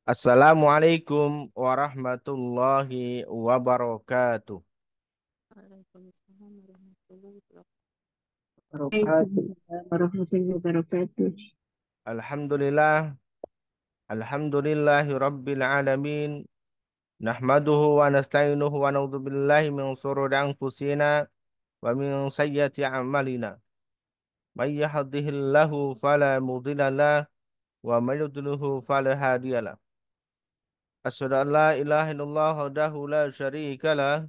Assalamualaikum warahmatullahi wabarakatuh. Waalaikumsalam warahmatullahi wabarakatuh. Waalaikumsalam warahmatullahi wabarakatuh. Alhamdulillah, alhamdulillahi rabbil alamin. Nahmaduhu wa nasta'inuhu wa na'udzu billahi min shururi anfusina wa min sayyiati a'malina. May yahdihillahu fala mudilla lahu wa may yudlilhu fala hadiya lahu. Asyhadu an la ilaha illallah wahdahu la syarika lahu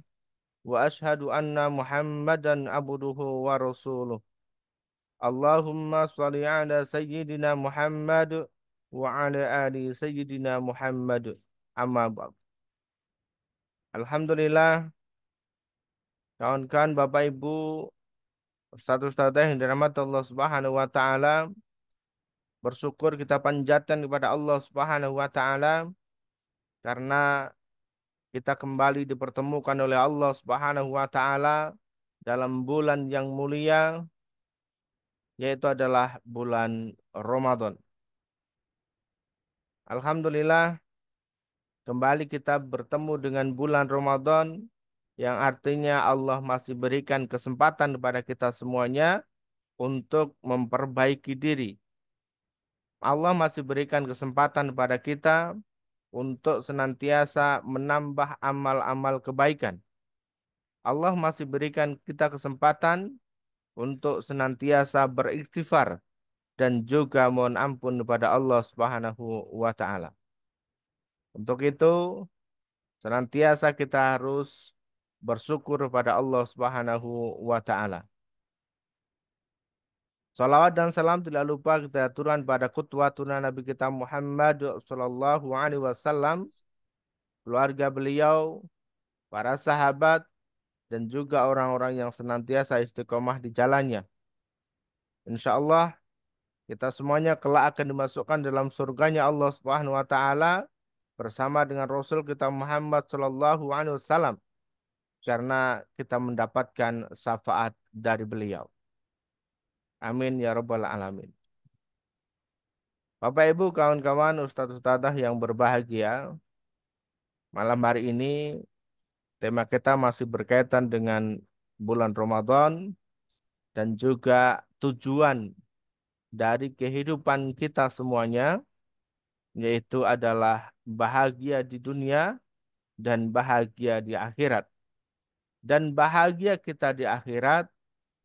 wa asyhadu anna Muhammadan abduhu wa rasuluh. Allahumma sholli ala sayyidina Muhammad wa ala ali sayyidina Muhammad. Amma ba'd. Alhamdulillah, kawan-kawan Bapak Ibu, ustadz-ustadzah yang dirahmati Allah Subhanahu wa taala, bersyukur kita panjatkan kepada Allah Subhanahu wa taala karena kita kembali dipertemukan oleh Allah Subhanahu wa taala dalam bulan yang mulia, yaitu adalah bulan Ramadan. Alhamdulillah, kembali kita bertemu dengan bulan Ramadan yang artinya Allah masih berikan kesempatan kepada kita semuanya untuk memperbaiki diri. Allah masih berikan kesempatan kepada kita untuk senantiasa menambah amal-amal kebaikan. Allah masih berikan kita kesempatan untuk senantiasa beristighfar dan juga mohon ampun kepada Allah Subhanahu wa taala. Untuk itu, senantiasa kita harus bersyukur pada Allah Subhanahu wa taala. Salawat dan salam tidak lupa kita aturkan pada qudwatuna Nabi kita Muhammad sallallahu alaihi wasallam, keluarga beliau, para sahabat dan juga orang-orang yang senantiasa istiqomah di jalannya. Insya Allah kita semuanya kelak akan dimasukkan dalam surganya Allah Subhanahu wa taala bersama dengan Rasul kita Muhammad sallallahu alaihi wasallam karena kita mendapatkan syafaat dari beliau. Amin ya rabbal alamin. Bapak Ibu, kawan-kawan, ustadz-ustadzah yang berbahagia, malam hari ini tema kita masih berkaitan dengan bulan Ramadan dan juga tujuan dari kehidupan kita semuanya, yaitu adalah bahagia di dunia dan bahagia di akhirat. Dan bahagia kita di akhirat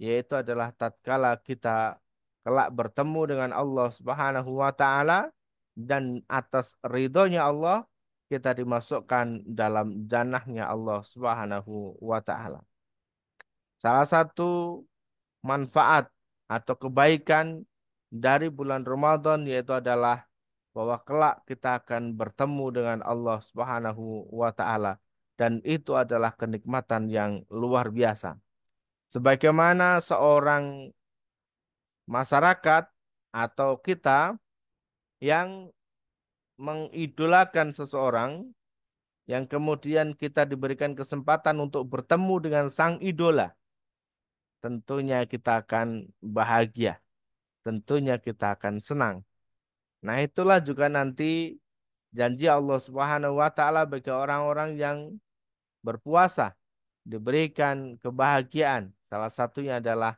yaitu adalah tatkala kita kelak bertemu dengan Allah Subhanahu wa taala dan atas ridhonya Allah kita dimasukkan dalam jannahnya Allah Subhanahu wa taala. Salah satu manfaat atau kebaikan dari bulan Ramadan yaitu adalah bahwa kelak kita akan bertemu dengan Allah Subhanahu wa taala dan itu adalah kenikmatan yang luar biasa. Sebagaimana seorang masyarakat atau kita yang mengidolakan seseorang yang kemudian kita diberikan kesempatan untuk bertemu dengan sang idola, tentunya kita akan bahagia, tentunya kita akan senang. Nah, itulah juga nanti janji Allah Subhanahu wa taala bagi orang-orang yang berpuasa diberikan kebahagiaan. Salah satunya adalah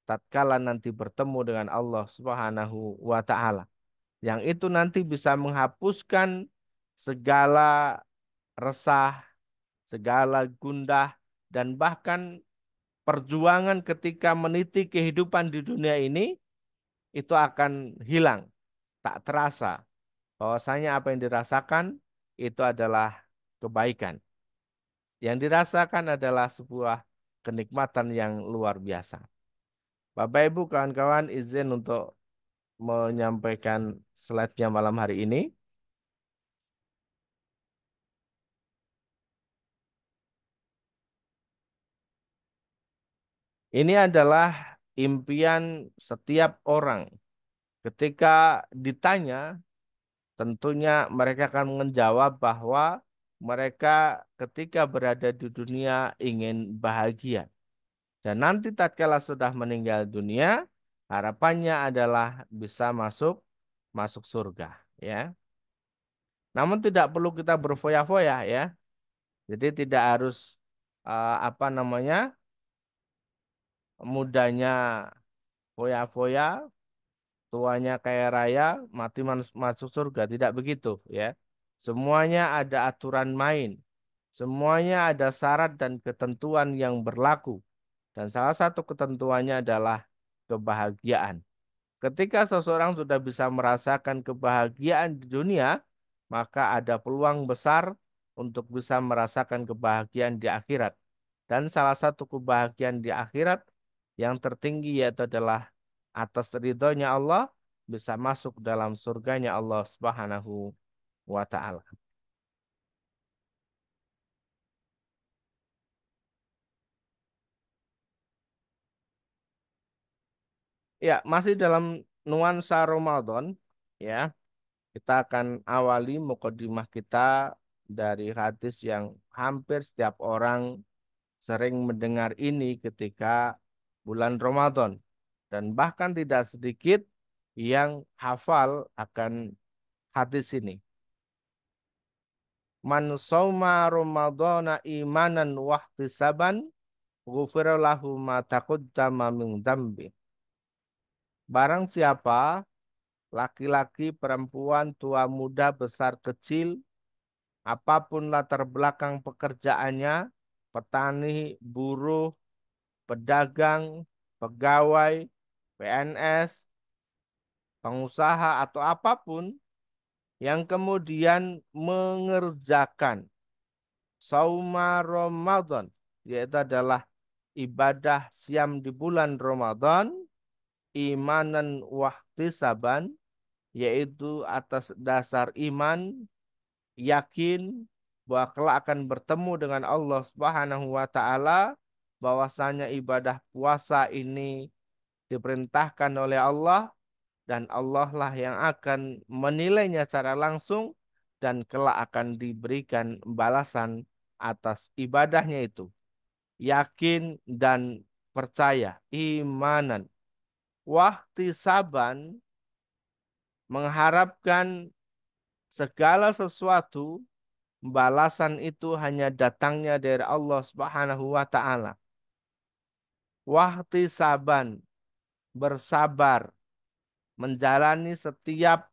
tatkala nanti bertemu dengan Allah Subhanahu wa taala. Yang itu nanti bisa menghapuskan segala resah, segala gundah dan bahkan perjuangan ketika meniti kehidupan di dunia ini itu akan hilang, tak terasa. Bahwasanya apa yang dirasakan itu adalah kebaikan. Yang dirasakan adalah sebuah kenikmatan yang luar biasa. Bapak Ibu kawan-kawan izin untuk menyampaikan slide-nya malam hari ini. Ini adalah impian setiap orang. Ketika ditanya, tentunya mereka akan menjawab bahwa mereka ketika berada di dunia ingin bahagia. Dan nanti tatkala sudah meninggal dunia, harapannya adalah bisa masuk surga, ya. Namun tidak perlu kita berfoya-foya ya. Jadi tidak harus apa namanya mudanya foya-foya, tuanya kayak raya, mati masuk surga. Tidak begitu ya. Semuanya ada aturan main. Semuanya ada syarat dan ketentuan yang berlaku. Dan salah satu ketentuannya adalah kebahagiaan. Ketika seseorang sudah bisa merasakan kebahagiaan di dunia, maka ada peluang besar untuk bisa merasakan kebahagiaan di akhirat. Dan salah satu kebahagiaan di akhirat yang tertinggi yaitu adalah atas ridhonya Allah bisa masuk dalam surganya Allah Subhanahu wa taala. Ya, masih dalam nuansa Ramadan ya. Kita akan awali mukadimah kita dari hadis yang hampir setiap orang sering mendengar ini ketika bulan Ramadan. Dan bahkan tidak sedikit yang hafal akan hadis ini. Man sawma Ramadana imanan wahtisaban ghufira lahu ma taqaddama min dzambi. Barang siapa laki-laki, perempuan, tua, muda, besar, kecil, apapun latar belakang pekerjaannya, petani, buruh, pedagang, pegawai, PNS, pengusaha atau apapun yang kemudian mengerjakan sauma Ramadan, yaitu adalah ibadah siam di bulan Ramadan, imanan wahtisaban, yaitu atas dasar iman, yakin bahwa kelak akan bertemu dengan Allah Subhanahu wa taala, bahwasanya ibadah puasa ini diperintahkan oleh Allah dan Allah lah yang akan menilainya secara langsung dan kelak akan diberikan balasan atas ibadahnya itu. Yakin dan percaya, imanan. Wahtisaban mengharapkan segala sesuatu balasan itu hanya datangnya dari Allah Subhanahu wa taala. Wahtisaban bersabar menjalani setiap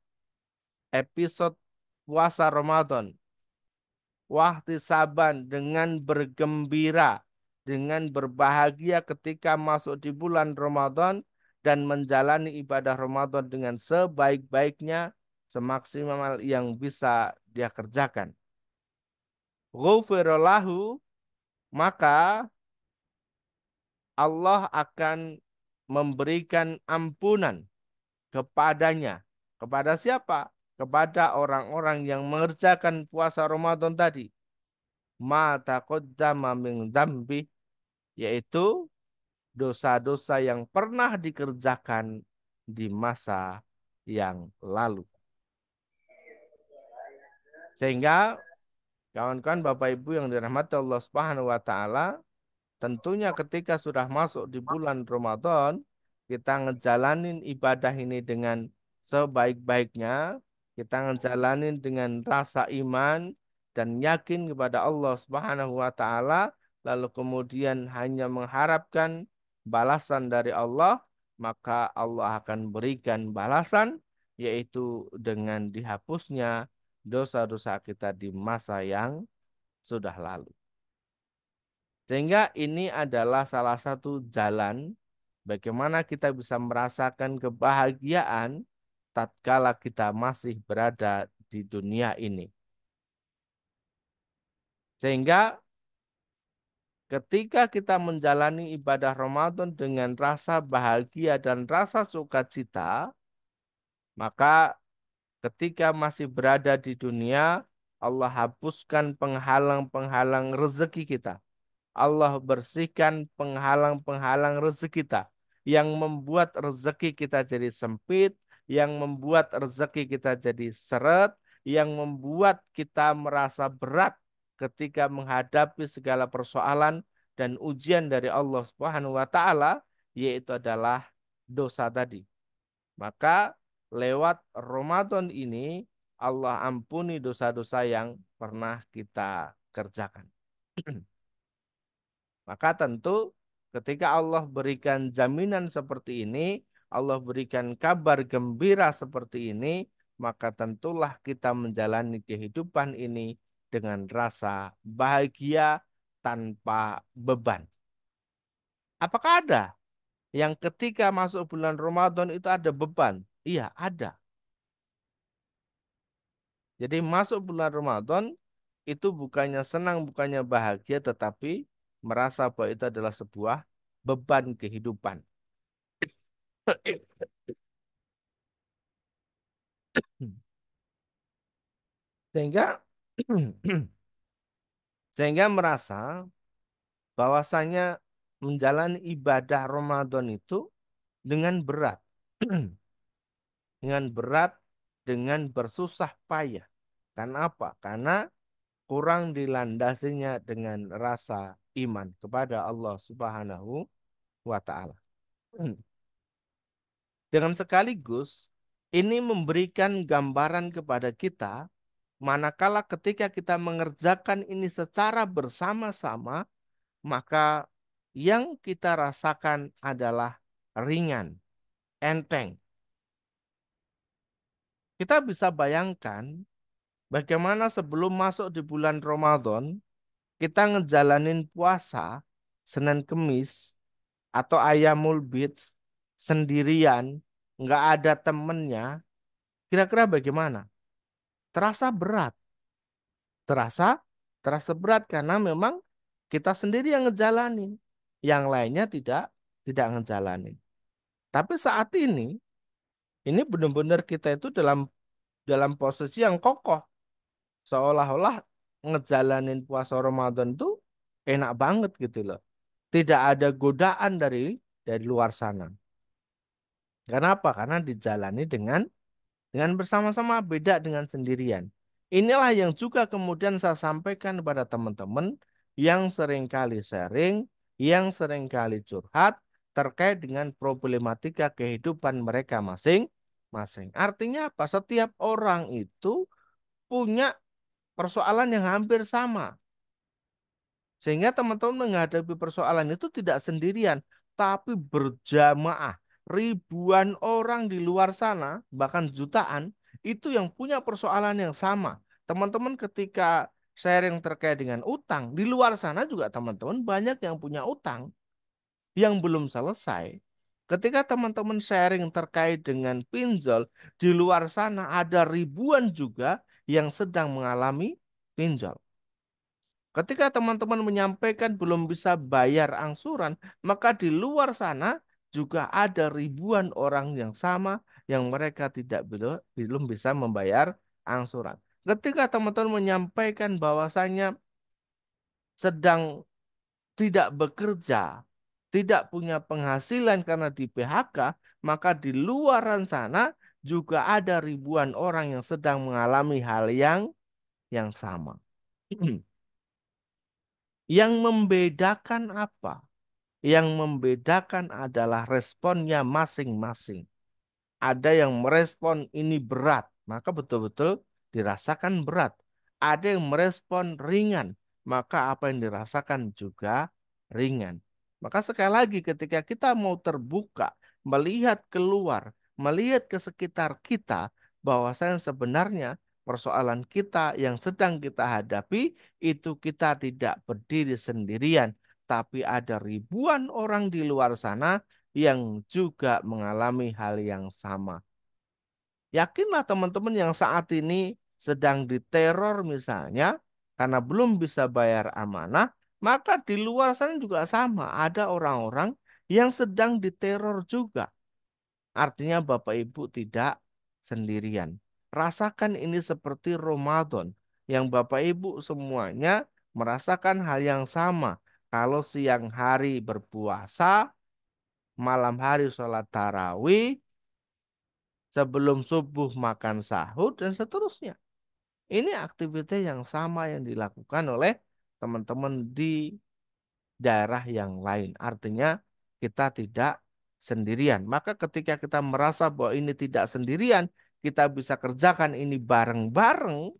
episode puasa Ramadan. Wahtisaban dengan bergembira, dengan berbahagia ketika masuk di bulan Ramadan dan menjalani ibadah Ramadan dengan sebaik-baiknya, semaksimal yang bisa dia kerjakan. Ghufira lahu, maka Allah akan memberikan ampunan kepadanya. Kepada siapa? Kepada orang-orang yang mengerjakan puasa Ramadan tadi. Ma taqaddama min dzambi, yaitu dosa-dosa yang pernah dikerjakan di masa yang lalu. Sehingga kawan-kawan Bapak Ibu yang dirahmati Allah Subhanahu wa taala, tentunya ketika sudah masuk di bulan Ramadan, kita ngejalanin ibadah ini dengan sebaik-baiknya, kita ngejalanin dengan rasa iman dan yakin kepada Allah Subhanahu wa taala, lalu kemudian hanya mengharapkan balasan dari Allah, maka Allah akan berikan balasan yaitu dengan dihapusnya dosa-dosa kita di masa yang sudah lalu. Sehingga ini adalah salah satu jalan bagaimana kita bisa merasakan kebahagiaan tatkala kita masih berada di dunia ini. Sehingga ketika kita menjalani ibadah Ramadan dengan rasa bahagia dan rasa sukacita, maka ketika masih berada di dunia, Allah hapuskan penghalang-penghalang rezeki kita. Allah bersihkan penghalang-penghalang rezeki kita yang membuat rezeki kita jadi sempit, yang membuat rezeki kita jadi seret, yang membuat kita merasa berat ketika menghadapi segala persoalan dan ujian dari Allah Subhanahu wa taala, yaitu adalah dosa tadi. Maka lewat Ramadan ini Allah ampuni dosa-dosa yang pernah kita kerjakan. Maka tentu ketika Allah berikan jaminan seperti ini, Allah berikan kabar gembira seperti ini, maka tentulah kita menjalani kehidupan ini dengan rasa bahagia tanpa beban. Apakah ada yang ketika masuk bulan Ramadan itu ada beban? Iya, ada. Jadi masuk bulan Ramadan itu bukannya senang, bukannya bahagia, tetapi merasa bahwa itu adalah sebuah beban kehidupan. Sehingga sehingga merasa bahwasanya menjalani ibadah Ramadan itu dengan berat. Dengan berat, dengan bersusah payah. Karena apa? Karena kurang dilandasinya dengan rasa iman kepada Allah Subhanahu wa taala. Dengan sekaligus ini memberikan gambaran kepada kita manakala ketika kita mengerjakan ini secara bersama-sama, maka yang kita rasakan adalah ringan, enteng. Kita bisa bayangkan bagaimana sebelum masuk di bulan Ramadan, kita ngejalanin puasa Senin Kemis atau Ayamul Bid sendirian, nggak ada temennya, kira-kira bagaimana? Terasa berat, terasa terasa berat karena memang kita sendiri yang ngejalanin, yang lainnya tidak ngejalanin. Tapi saat ini benar-benar kita itu dalam dalam posisi yang kokoh, seolah-olah ngejalanin puasa Ramadan tuh enak banget gitu loh. Tidak ada godaan dari luar sana. Kenapa? Karena dijalani dengan bersama-sama, beda dengan sendirian. Inilah yang juga kemudian saya sampaikan kepada teman-teman yang seringkali sharing, yang seringkali curhat terkait dengan problematika kehidupan mereka masing-masing. Artinya apa? Setiap orang itu punya persoalan yang hampir sama. Sehingga teman-teman menghadapi persoalan itu tidak sendirian, tapi berjamaah. Ribuan orang di luar sana, bahkan jutaan, itu yang punya persoalan yang sama. Teman-teman ketika sharing terkait dengan utang, di luar sana juga teman-teman banyak yang punya utang yang belum selesai. Ketika teman-teman sharing terkait dengan pinjol, di luar sana ada ribuan juga yang sedang mengalami pinjol. Ketika teman-teman menyampaikan belum bisa bayar angsuran, maka di luar sana juga ada ribuan orang yang sama yang mereka belum bisa membayar angsuran. Ketika teman-teman menyampaikan bahwasanya sedang tidak bekerja, tidak punya penghasilan karena di PHK, maka di luaran sana juga ada ribuan orang yang sedang mengalami hal yang sama. Yang membedakan apa? Yang membedakan adalah responnya masing-masing. Ada yang merespon ini berat, maka betul-betul dirasakan berat. Ada yang merespon ringan, maka apa yang dirasakan juga ringan. Maka sekali lagi ketika kita mau terbuka, melihat keluar, melihat ke sekitar kita, bahwasanya sebenarnya persoalan kita yang sedang kita hadapi itu kita tidak berdiri sendirian, tapi ada ribuan orang di luar sana yang juga mengalami hal yang sama. Yakinlah teman-teman yang saat ini sedang diteror misalnya karena belum bisa bayar amanah, maka di luar sana juga sama. Ada orang-orang yang sedang diteror juga. Artinya Bapak Ibu tidak sendirian. Rasakan ini seperti Ramadan yang Bapak Ibu semuanya merasakan hal yang sama. Kalau siang hari berpuasa, malam hari sholat tarawih, sebelum subuh makan sahur, dan seterusnya. Ini aktivitas yang sama yang dilakukan oleh teman-teman di daerah yang lain. Artinya kita tidak sendirian. Maka ketika kita merasa bahwa ini tidak sendirian, kita bisa kerjakan ini bareng-bareng,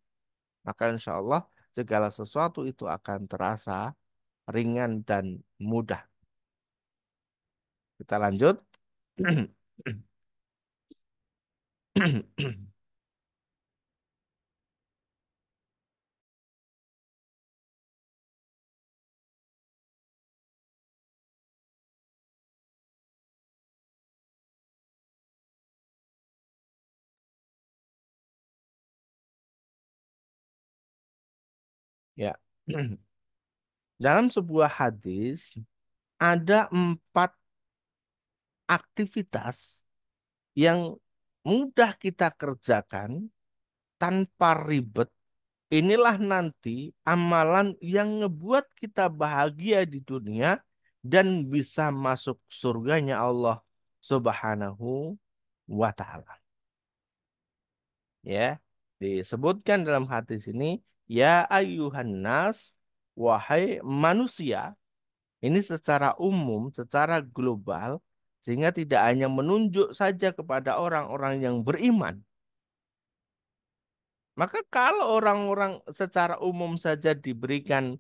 maka insya Allah segala sesuatu itu akan terasa ringan dan mudah. Kita lanjut. Ya. Dalam sebuah hadis ada 4 aktivitas yang mudah kita kerjakan tanpa ribet. Inilah nanti amalan yang ngebuat kita bahagia di dunia dan bisa masuk surganya Allah Subhanahu wa taala. Ya, disebutkan dalam hadis ini, ya ayyuhan nas, wahai manusia. Ini secara umum, secara global, sehingga tidak hanya menunjuk saja kepada orang-orang yang beriman. Maka kalau orang-orang secara umum saja diberikan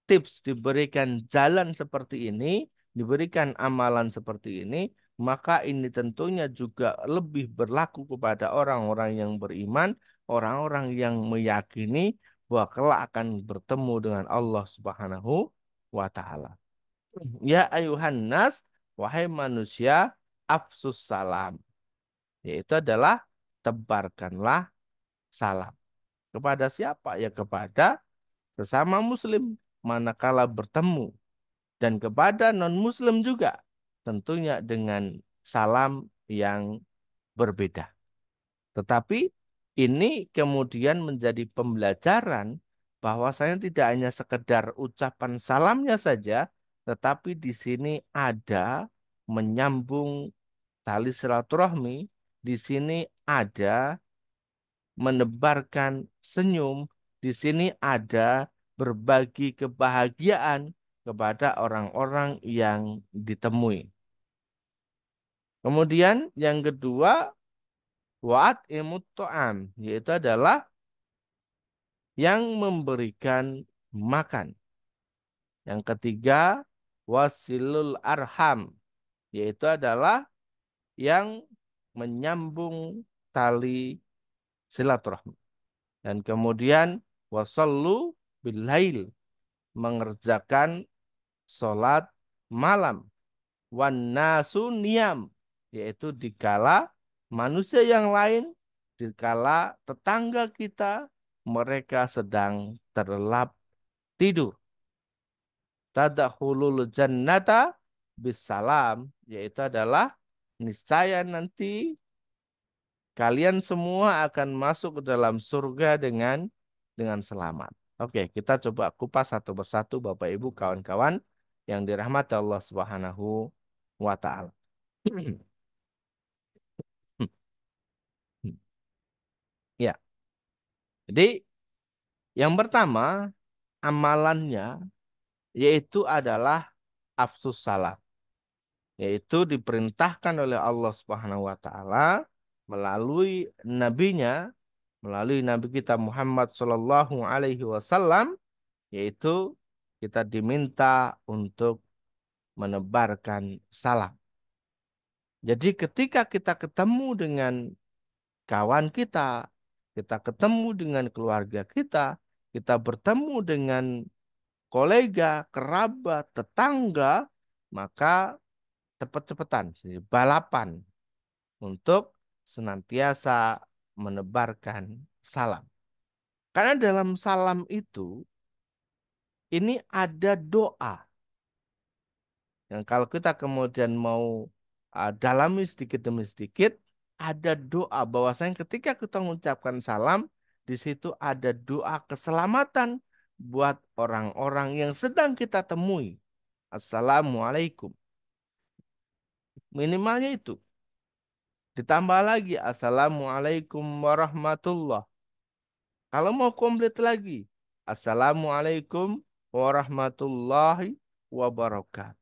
tips, diberikan jalan seperti ini, diberikan amalan seperti ini, maka ini tentunya juga lebih berlaku kepada orang-orang yang beriman, orang-orang yang meyakini bahwa kelak akan bertemu dengan Allah Subhanahu wa taala. Ya ayuhan nas, wahai manusia, afsus salam. Yaitu adalah tebarkanlah salam. Kepada siapa? Ya kepada sesama muslim manakala bertemu. Dan kepada non-muslim juga. Tentunya dengan salam yang berbeda. Tetapi ini kemudian menjadi pembelajaran bahwa saya tidak hanya sekedar ucapan salamnya saja, tetapi di sini ada menyambung tali silaturahmi, di sini ada menebarkan senyum, di sini ada berbagi kebahagiaan kepada orang-orang yang ditemui. Kemudian yang kedua, wa'at imut to'am, yaitu adalah yang memberikan makan. Yang ketiga, wasilul arham, yaitu adalah yang menyambung tali silaturahmi. Dan kemudian wasallu bilail, mengerjakan sholat malam. Wan nasu niyam, yaitu dikala manusia yang lain, dikala tetangga kita, mereka sedang terlelap tidur. Tadkhulul jannata bisalam, yaitu adalah niscaya nanti kalian semua akan masuk ke dalam surga dengan selamat. Oke, kita coba kupas satu persatu Bapak Ibu kawan-kawan yang dirahmati Allah Subhanahu wa taala. Ya. Jadi yang pertama amalannya yaitu adalah afsus salam, yaitu diperintahkan oleh Allah Subhanahu wa taala melalui nabinya, melalui nabi kita Muhammad Shallallahu alaihi wasallam, yaitu kita diminta untuk menebarkan salam. Jadi ketika kita ketemu dengan kawan kita, kita ketemu dengan keluarga kita bertemu dengan kolega, kerabat, tetangga, maka cepat-cepatan, jadi balapan untuk senantiasa menebarkan salam. Karena dalam salam itu, ini ada doa. Yang kalau kita kemudian mau dalami sedikit demi sedikit, ada doa bahwasanya ketika kita mengucapkan salam, di situ ada doa keselamatan buat orang-orang yang sedang kita temui. Assalamualaikum. Minimalnya itu. Ditambah lagi, Assalamualaikum warahmatullah. Kalau mau komplit lagi, Assalamualaikum warahmatullahi wabarakatuh.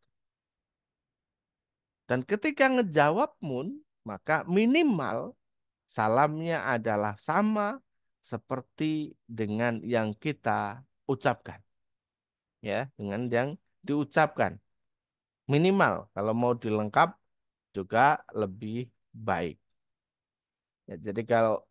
Dan ketika ngejawab mun, maka minimal salamnya adalah sama seperti dengan yang kita ucapkan, ya, dengan yang diucapkan. Minimal kalau mau dilengkap juga lebih baik. Ya, jadi kalau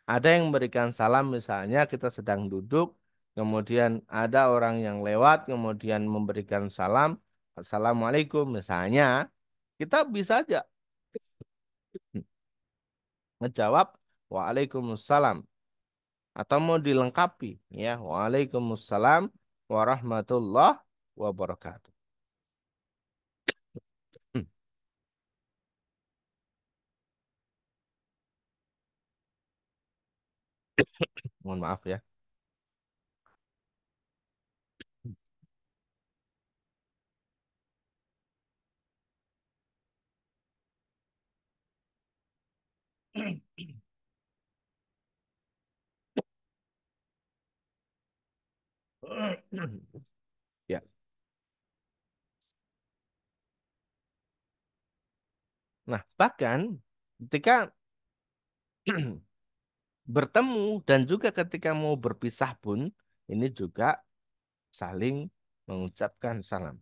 ada yang memberikan salam, misalnya kita sedang duduk, kemudian ada orang yang lewat, kemudian memberikan salam, Assalamualaikum misalnya, kita bisa aja menjawab Waalaikumsalam, atau mau dilengkapi, ya, Waalaikumsalam warahmatullahi wabarakatuh. Hmm, mohon maaf ya. Ya. Nah, bahkan ketika bertemu dan juga ketika mau berpisah pun ini juga saling mengucapkan salam.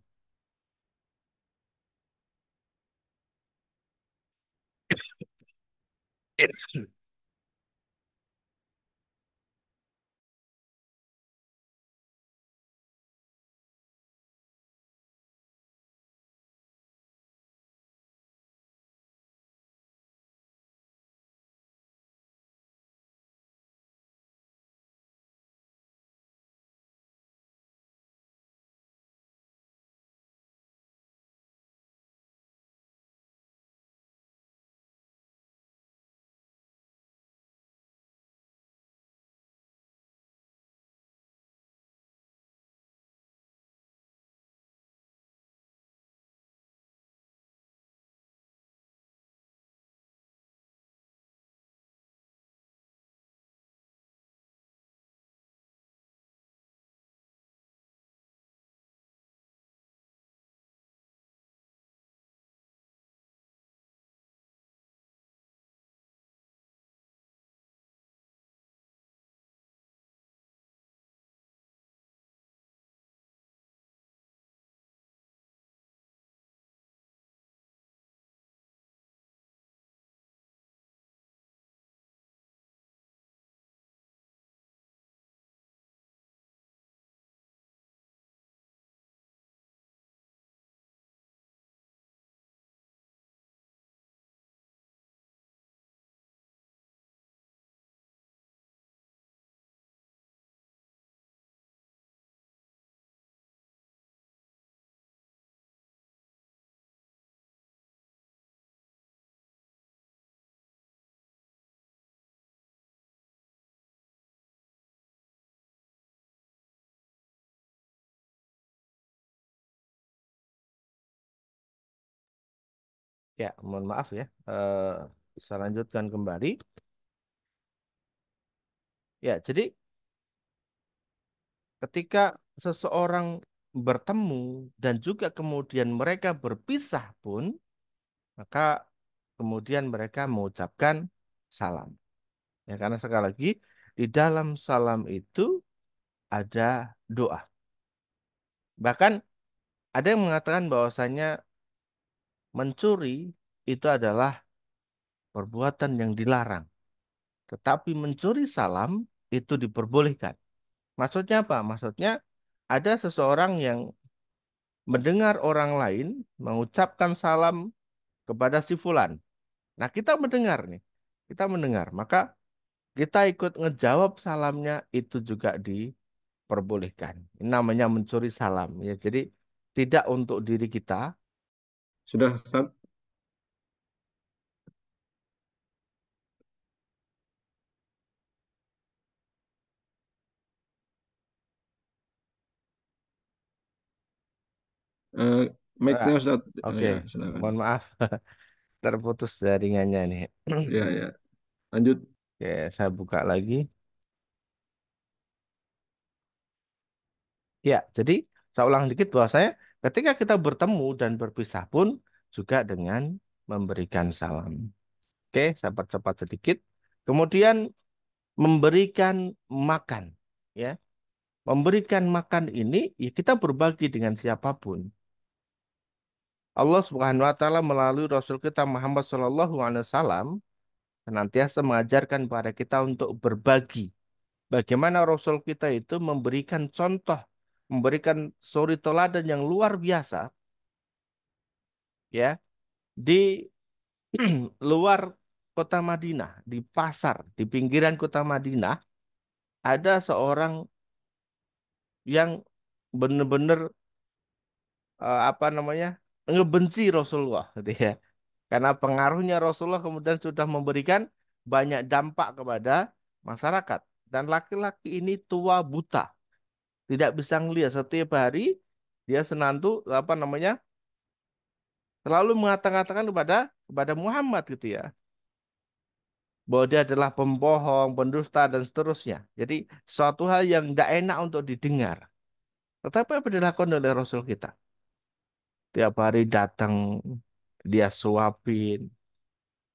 Ya, mohon maaf ya. Saya lanjutkan kembali. Ya, jadi ketika seseorang bertemu dan juga kemudian mereka berpisah pun, maka kemudian mereka mengucapkan salam. Ya, karena sekali lagi di dalam salam itu ada doa. Bahkan ada yang mengatakan bahwasanya mencuri itu adalah perbuatan yang dilarang. Tetapi mencuri salam itu diperbolehkan. Maksudnya apa? Maksudnya ada seseorang yang mendengar orang lain mengucapkan salam kepada si fulan. Nah, kita mendengar nih. Kita mendengar. Maka kita ikut ngejawab salamnya itu juga diperbolehkan. Ini namanya mencuri salam ya. Jadi tidak untuk diri kita. Sudah, Ustaz? Eh, Nah, mic-nya Ustaz. oke, Ya, silakan. mohon maaf terputus jaringannya nih. Ya, ya. Lanjut. Oke, saya buka lagi. Ya, jadi saya ulang dikit bahwasanya ketika kita bertemu dan berpisah pun juga dengan memberikan salam. Oke, saya percepat sedikit. Kemudian memberikan makan, ya. Memberikan makan ini ya kita berbagi dengan siapapun. Allah Subhanahu wa taala melalui Rasul kita Muhammad Shallallahu alaihi wasallam senantiasa mengajarkan kepada kita untuk berbagi. Bagaimana Rasul kita itu memberikan contoh, memberikan suri teladan yang luar biasa, ya, di luar kota Madinah, di pasar, di pinggiran kota Madinah, ada seorang yang benar-benar apa namanya ngebenci Rasulullah, gitu ya. Karena pengaruhnya Rasulullah kemudian sudah memberikan banyak dampak kepada masyarakat. Dan laki-laki ini tua buta, tidak bisa ngelihat setiap hari dia senantu apa namanya selalu mengatakan kepada kepada Muhammad gitu ya bahwa dia adalah pembohong, pendusta dan seterusnya. Jadi suatu hal yang tidak enak untuk didengar. Tetapi apa yang dilakukan oleh Rasul kita? Tiap hari datang, dia suapin,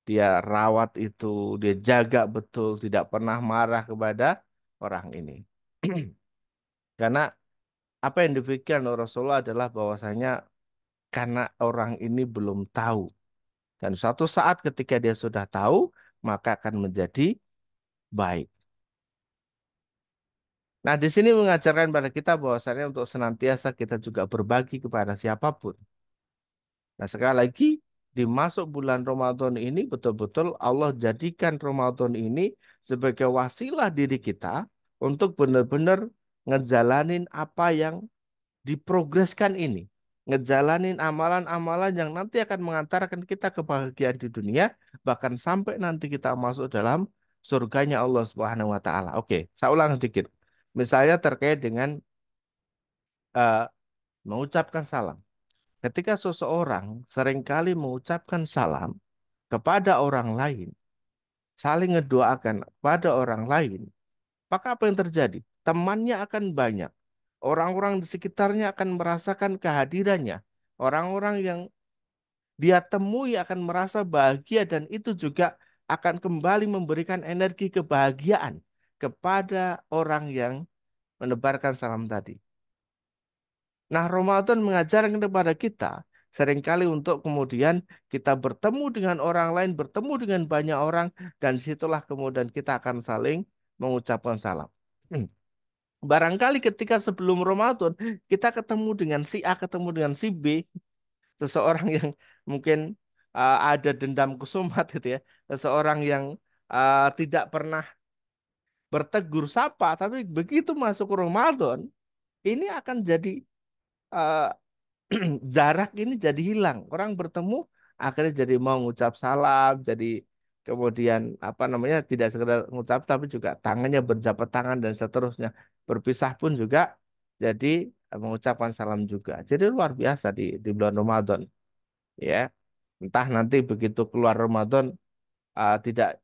dia rawat itu, dia jaga betul, tidak pernah marah kepada orang ini. Karena apa yang dipikirkan oleh Rasulullah adalah bahwasanya karena orang ini belum tahu. Dan suatu saat ketika dia sudah tahu, maka akan menjadi baik. Nah, di sini mengajarkan pada kita bahwasanya untuk senantiasa kita juga berbagi kepada siapapun. Nah, sekali lagi, di masuk bulan Ramadan ini betul-betul Allah jadikan Ramadan ini sebagai wasilah diri kita untuk benar-benar ngejalanin apa yang diprogreskan ini. Ngejalanin amalan-amalan yang nanti akan mengantarkan kita kebahagiaan di dunia, bahkan sampai nanti kita masuk dalam surganya Allah Subhanahu wa taala. Oke, saya ulang sedikit. Misalnya terkait dengan eh, mengucapkan salam. Ketika seseorang seringkali mengucapkan salam kepada orang lain, saling ngedoakan pada orang lain, maka apa yang terjadi? Temannya akan banyak. Orang-orang di sekitarnya akan merasakan kehadirannya. Orang-orang yang dia temui akan merasa bahagia dan itu juga akan kembali memberikan energi kebahagiaan kepada orang yang menebarkan salam tadi. Nah, Ramadan mengajarkan kepada kita seringkali untuk kemudian kita bertemu dengan orang lain, bertemu dengan banyak orang, dan disitulah kemudian kita akan saling mengucapkan salam. Barangkali ketika sebelum Ramadan kita ketemu dengan si A, ketemu dengan si B, seseorang yang mungkin ada dendam kusumat gitu ya, seseorang yang tidak pernah bertegur sapa, tapi begitu masuk Ramadan, ini akan jadi eh, jarak ini jadi hilang. Orang bertemu akhirnya jadi mau ngucap salam, jadi kemudian apa namanya tidak sekedar ngucap tapi juga tangannya berjabat tangan dan seterusnya. Berpisah pun juga jadi mengucapkan salam juga. Jadi luar biasa di bulan Ramadan, ya. Entah nanti begitu keluar Ramadan tidak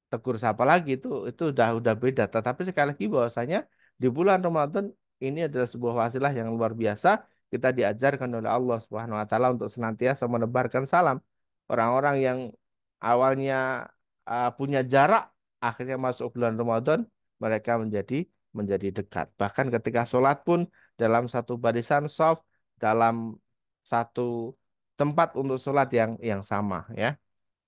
tegur sapa lagi itu udah beda. Tetapi sekali lagi bahwasanya di bulan Ramadan ini adalah sebuah wasilah yang luar biasa. Kita diajarkan oleh Allah Subhanahu wa taala untuk senantiasa menebarkan salam. Orang-orang yang awalnya punya jarak akhirnya masuk bulan Ramadan mereka menjadi dekat. Bahkan ketika sholat pun dalam satu barisan shaf dalam satu tempat untuk sholat yang sama ya.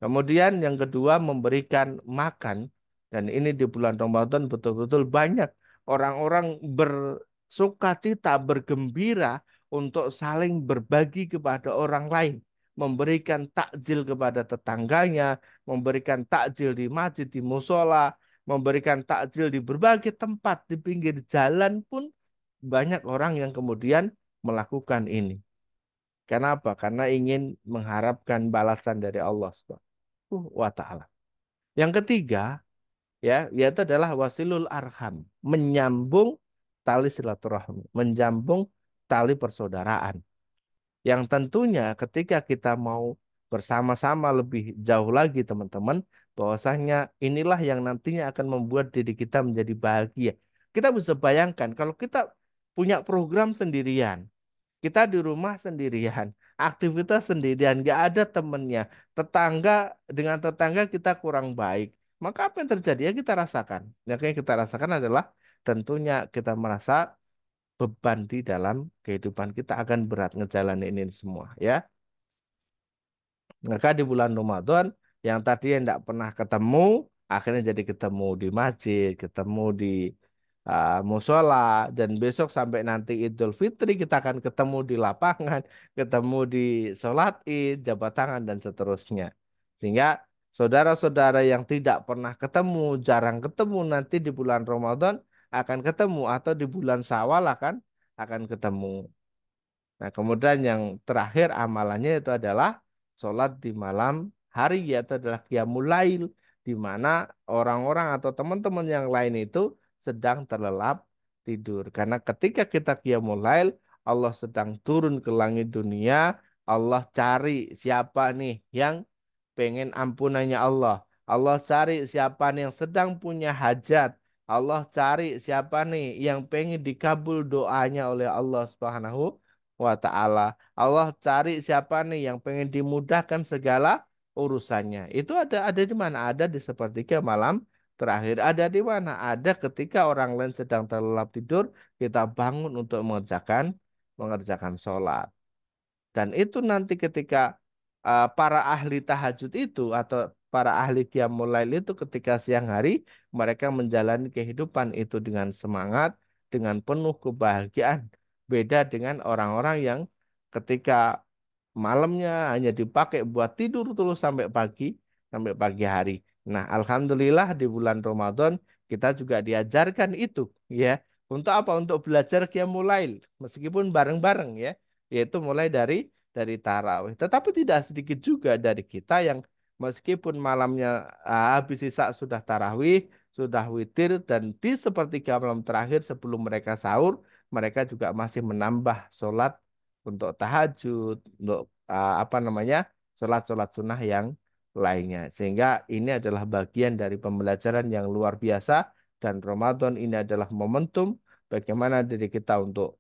Kemudian yang kedua memberikan makan dan ini di bulan Ramadan betul-betul banyak orang-orang bersuka cita, bergembira untuk saling berbagi kepada orang lain, memberikan takjil kepada tetangganya, memberikan takjil di masjid, di musola, memberikan takjil di berbagai tempat di pinggir jalan pun banyak orang yang kemudian melakukan ini. Kenapa? Karena ingin mengharapkan balasan dari Allah wa taala. Yang ketiga, ya, yaitu adalah wasilul arham, menyambung tali silaturahmi, menyambung tali persaudaraan. Yang tentunya ketika kita mau bersama-sama lebih jauh lagi, teman-teman, bahwasanya inilah yang nantinya akan membuat diri kita menjadi bahagia. Kita bisa bayangkan kalau kita punya program sendirian, kita di rumah sendirian, aktivitas sendirian, nggak ada temennya, tetangga dengan tetangga kita kurang baik, maka apa yang terjadi ya kita rasakan. Yang kita rasakan adalah tentunya kita merasa beban di dalam kehidupan kita akan berat ngejalanin ini semua ya. Maka di bulan Ramadan yang tadi yang tidak pernah ketemu akhirnya jadi ketemu di masjid, ketemu di musola, dan besok sampai nanti Idul Fitri kita akan ketemu di lapangan, ketemu di sholat Id, jabat tangan dan seterusnya. Sehingga saudara-saudara yang tidak pernah ketemu, jarang ketemu nanti di bulan Ramadan akan ketemu atau di bulan Syawal akan ketemu. Nah, kemudian yang terakhir amalannya itu adalah sholat di malam hari, yaitu adalah qiyamul lail, di mana orang-orang atau teman-teman yang lain itu sedang terlelap tidur. Karena ketika kita qiyamul lail, Allah sedang turun ke langit dunia, Allah cari siapa nih yang pengen ampunannya Allah. Allah cari siapa nih yang sedang punya hajat. Allah cari siapa nih yang pengen dikabul doanya oleh Allah Subhanahu wa ta'ala. Allah cari siapa nih yang pengen dimudahkan segala urusannya. Itu ada di mana? Ada di sepertiga malam terakhir. Ada di mana? Ada ketika orang lain sedang terlelap tidur, kita bangun untuk mengerjakan sholat. Dan itu nanti ketika para ahli tahajud itu atau para ahli qiyamul lail itu ketika siang hari mereka menjalani kehidupan itu dengan semangat, dengan penuh kebahagiaan. Beda dengan orang-orang yang ketika malamnya hanya dipakai buat tidur terus sampai pagi hari. Nah, alhamdulillah di bulan Ramadan kita juga diajarkan itu ya. Untuk apa? Untuk belajar qiyamul lail meskipun bareng-bareng ya, yaitu mulai dari tarawih. Tetapi tidak sedikit juga dari kita yang meskipun malamnya habis isak sudah tarawih, sudah witir, dan di sepertiga malam terakhir sebelum mereka sahur, mereka juga masih menambah sholat untuk tahajud, untuk apa namanya, sholat-sholat sunnah yang lainnya. Sehingga ini adalah bagian dari pembelajaran yang luar biasa, dan Ramadan ini adalah momentum bagaimana diri kita untuk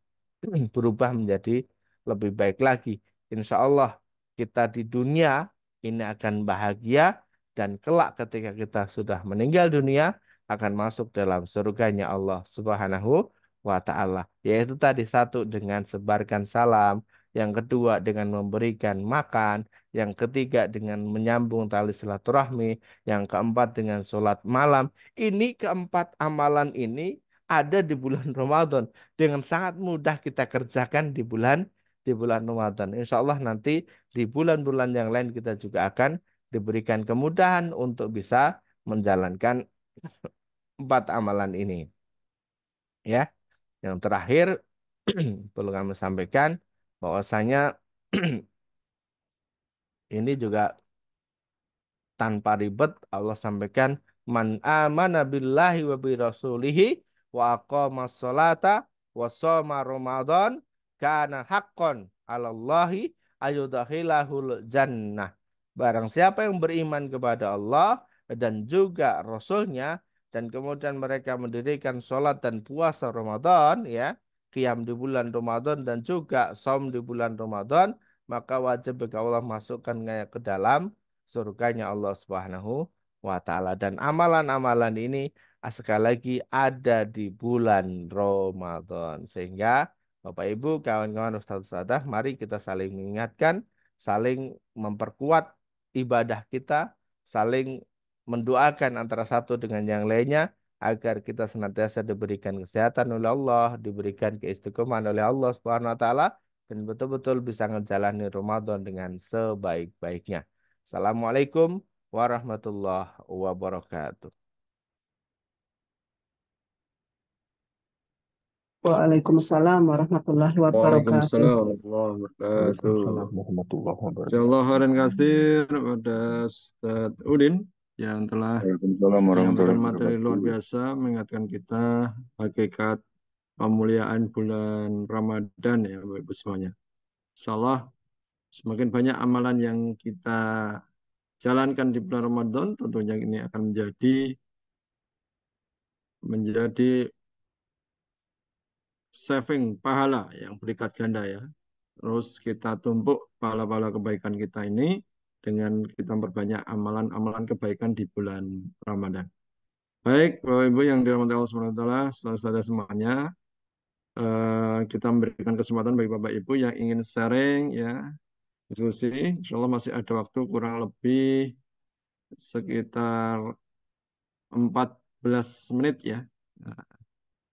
berubah menjadi lebih baik lagi. Insya Allah kita di dunia ini akan bahagia, dan kelak ketika kita sudah meninggal dunia akan masuk dalam surganya Allah Subhanahu wa ta'ala. Yaitu tadi satu dengan sebarkan salam, yang kedua dengan memberikan makan, yang ketiga dengan menyambung tali silaturahmi, yang keempat dengan sholat malam. Ini keempat amalan ini ada di bulan Ramadan dengan sangat mudah kita kerjakan di bulan Ramadan. Insya Allah nanti di bulan-bulan yang lain kita juga akan diberikan kemudahan untuk bisa menjalankan empat amalan ini. Ya, yang terakhir perlu kami sampaikan bahwasanya ini juga tanpa ribet Allah sampaikan man amana billahi wa bi rasulihi wa aqama sholata wa shoma ramadan kana haqqan 'alallahi ayudkhilahul jannah. Barang siapa yang beriman kepada Allah dan juga Rasulnya, dan kemudian mereka mendirikan sholat dan puasa Ramadan ya, qiyam di bulan Ramadan dan juga saum di bulan Ramadan, maka wajib bagi Allah masukkan ke dalam surganya Allah Subhanahu wa taala. Dan amalan-amalan ini sekali lagi ada di bulan Ramadan. Sehingga Bapak Ibu, kawan-kawan Ustadz Ustadzah, mari kita saling mengingatkan, saling memperkuat ibadah kita, saling mendoakan antara satu dengan yang lainnya agar kita senantiasa diberikan kesehatan oleh Allah, diberikan keistiqomahan oleh Allah Subhanahu wa taala, dan betul-betul bisa menjalani Ramadan dengan sebaik-baiknya. Assalamualaikum warahmatullahi wabarakatuh. Waalaikumsalam warahmatullahi wabarakatuh. Waalaikumsalam warahmatullahi wabarakatuh. Waalaikumsalam warahmatullahi wabarakatuh. Jazakallah khairan katsir kepada Ustaz Udin yang telah Waalaikumsalam menyampaikan warahmatullahi materi luar wabarakatuh. biasa, mengingatkan kita hakikat pemuliaan bulan Ramadan ya Bapak Ibu semuanya. Insyaallah semakin banyak amalan yang kita jalankan di bulan Ramadan, tentunya ini akan menjadi saving pahala yang berlipat ganda ya. Terus kita tumpuk pahala-pahala kebaikan kita ini dengan kita memperbanyak amalan-amalan kebaikan di bulan Ramadan. Baik, Bapak Ibu yang dirahmati Allah Subhanahu wa taala, saudara-saudara semuanya, kita memberikan kesempatan bagi Bapak Ibu yang ingin sharing ya, diskusi. Insya Allah masih ada waktu kurang lebih sekitar 14 menit ya. Nah,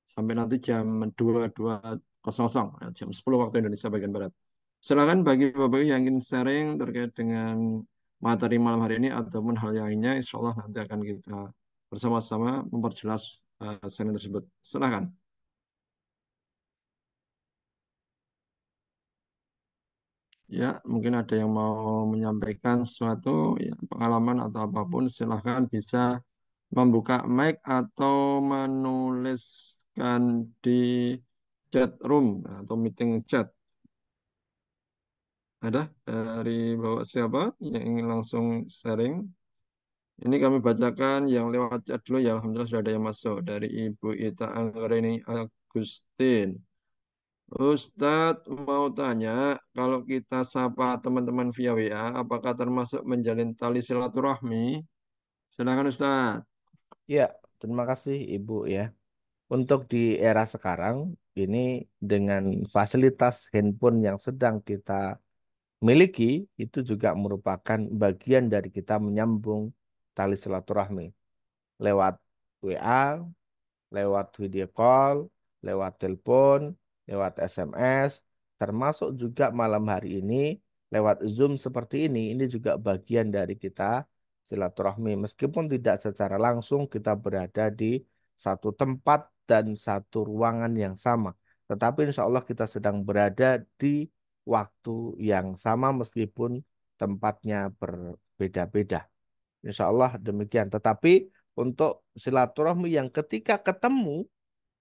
sampai nanti jam 22.00, jam 10 waktu Indonesia bagian Barat. Silakan bagi Bapak Ibu yang ingin sharing terkait dengan materi malam hari ini ataupun hal yang lainnya, insya Allah nanti akan kita bersama-sama memperjelas sharing tersebut. Silakan. Ya, mungkin ada yang mau menyampaikan sesuatu, ya, pengalaman atau apapun, silahkan bisa membuka mic atau menuliskan di chat room atau meeting chat. Ada dari Bapak siapa yang ingin langsung sharing? Ini kami bacakan yang lewat chat dulu ya. Alhamdulillah sudah ada yang masuk. Dari Ibu Ita Anggreni Agustin. Ustadz mau tanya, kalau kita sapa teman-teman via WA, apakah termasuk menjalin tali silaturahmi? Silakan Ustadz. Ya, terima kasih Ibu ya. Untuk di era sekarang ini dengan fasilitas handphone yang sedang kita miliki itu juga merupakan bagian dari kita menyambung tali silaturahmi lewat WA, lewat video call, lewat telepon, lewat SMS, termasuk juga malam hari ini lewat Zoom seperti ini juga bagian dari kita silaturahmi. Meskipun tidak secara langsung kita berada di satu tempat dan satu ruangan yang sama, tetapi insya Allah kita sedang berada di waktu yang sama meskipun tempatnya berbeda-beda. Insya Allah demikian. Tetapi untuk silaturahmi yang ketika ketemu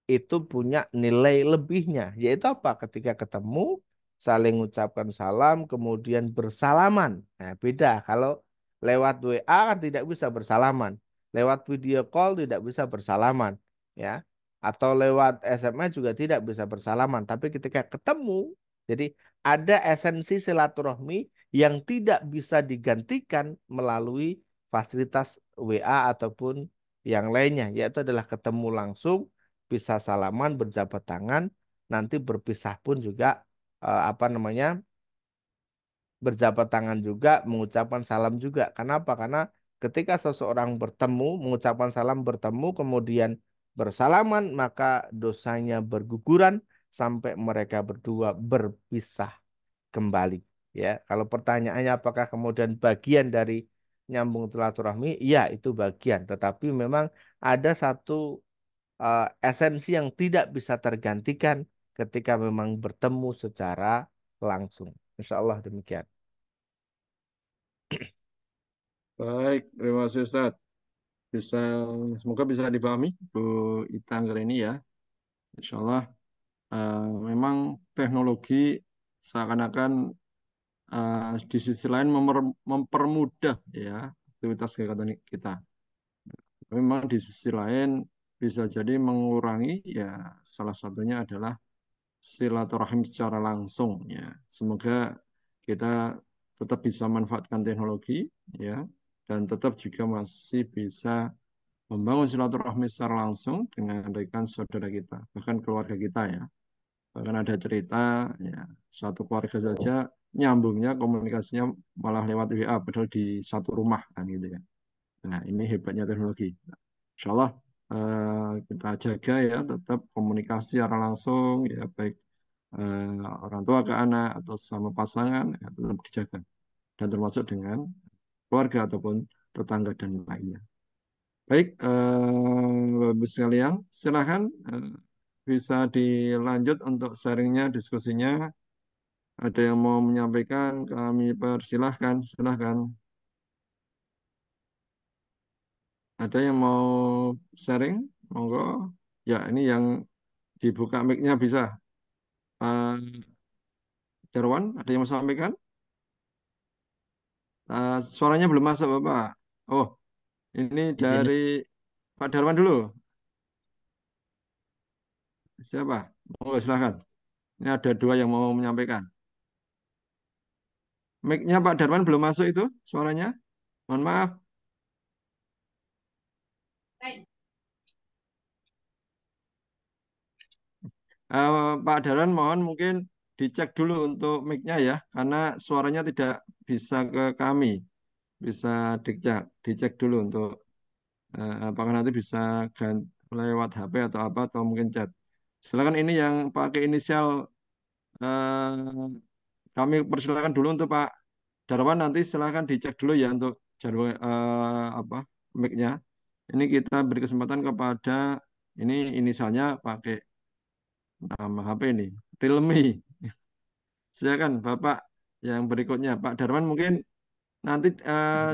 itu punya nilai lebihnya, yaitu apa? Ketika ketemu, saling ucapkan salam, kemudian bersalaman. Nah, beda. Kalau lewat WA kan tidak bisa bersalaman, lewat video call tidak bisa bersalaman, ya. Atau lewat SMS juga tidak bisa bersalaman. Tapi ketika ketemu, jadi ada esensi silaturahmi yang tidak bisa digantikan melalui fasilitas WA ataupun yang lainnya, yaitu adalah ketemu langsung bisa salaman, berjabat tangan, nanti berpisah pun juga apa namanya berjabat tangan juga, mengucapkan salam juga. Kenapa? Karena ketika seseorang bertemu, mengucapkan salam bertemu, kemudian bersalaman, maka dosanya berguguran sampai mereka berdua berpisah kembali. Ya, kalau pertanyaannya apakah kemudian bagian dari nyambung silaturahmi? Ya, itu bagian. Tetapi memang ada satu esensi yang tidak bisa tergantikan ketika memang bertemu secara langsung. Insya Allah demikian. Baik, terima kasih Ustadz. Bisa, semoga bisa dipahami Bu Ita Anggreni ya. Insya Allah memang teknologi seakan-akan di sisi lain mempermudah ya aktivitas kegiatan kita. Memang di sisi lain bisa jadi mengurangi ya salah satunya adalah silaturahim secara langsung ya. Semoga kita tetap bisa manfaatkan teknologi ya dan tetap juga masih bisa membangun silaturahmi secara langsung dengan rekan saudara kita, bahkan keluarga kita ya. Bahkan ada cerita ya satu keluarga saja nyambungnya komunikasinya malah lewat WA padahal di satu rumah kan gitu ya. Nah, ini hebatnya teknologi. Insya Allah kita jaga ya tetap komunikasi secara langsung ya baik orang tua ke anak atau sama pasangan ya, tetap dijaga dan termasuk dengan keluarga ataupun tetangga dan lainnya. Baik, Bapak sekalian, silakan bisa dilanjut untuk sharingnya, diskusinya. Ada yang mau menyampaikan, kami persilahkan, silahkan. Ada yang mau sharing? Monggo. Ya, ini yang dibuka mic-nya bisa. Pak Jarwan, ada yang mau sampaikan? Suaranya belum masuk, Bapak. Oh, ini Izin dari Pak Darwan dulu. Siapa? Monggo, silahkan. Ini ada dua yang mau menyampaikan. Mic-nya Pak Darman belum masuk itu suaranya. Mohon maaf. Pak Darman mohon mungkin dicek dulu untuk mic-nya ya, karena suaranya tidak bisa ke kami. Bisa dicek dulu untuk apakah nanti bisa lewat HP atau apa atau mungkin chat. Silakan ini yang pakai inisial eh, kami persilakan dulu untuk Pak Darwan, nanti silakan dicek dulu ya untuk jadwal apa mic-nya. Ini kita beri kesempatan kepada ini inisialnya pakai nama HP ini, Realme. Silakan Bapak yang berikutnya Pak Darwan mungkin nanti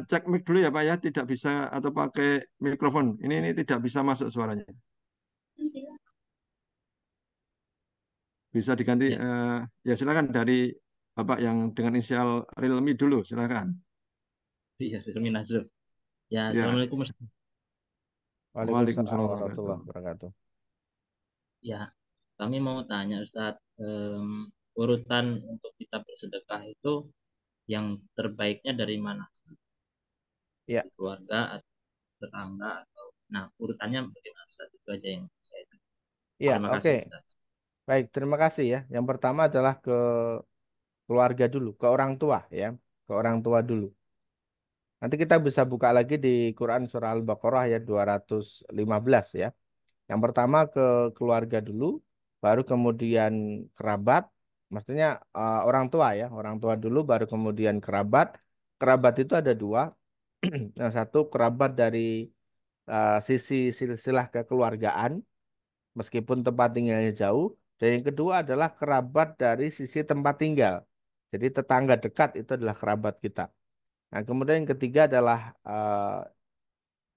cek mic dulu ya Pak ya, tidak bisa atau pakai mikrofon. Ini tidak bisa masuk suaranya. Bisa diganti Ya, ya silakan dari Bapak yang dengan inisial Realme dulu silakan. iya, Firmin Nazrul. Ya, Ya, Assalamualaikum Ustaz. Waalaikumsalam Waalaikumsalam warahmatullahi warahmatullahi. wabarakatuh. Ya, kami mau tanya Ustaz, urutan untuk kita bersedekah itu yang terbaiknya dari mana? Ya, Dari keluarga atau tetangga atau nah urutannya bagaimana Ustaz? Itu aja yang saya tanya. ya, Terima oke. kasih Ustaz. Baik, terima kasih ya. Yang pertama adalah ke keluarga dulu, ke orang tua ya, ke orang tua dulu. Nanti kita bisa buka lagi di Quran surah Al-Baqarah ayat 215 ya. Yang pertama ke keluarga dulu, baru kemudian kerabat, maksudnya orang tua ya, orang tua dulu, baru kemudian kerabat. Kerabat itu ada dua, yang satu kerabat dari sisi silsilah kekeluargaan, meskipun tempat tinggalnya jauh, dan yang kedua adalah kerabat dari sisi tempat tinggal. Jadi tetangga dekat itu adalah kerabat kita. Nah, kemudian yang ketiga adalah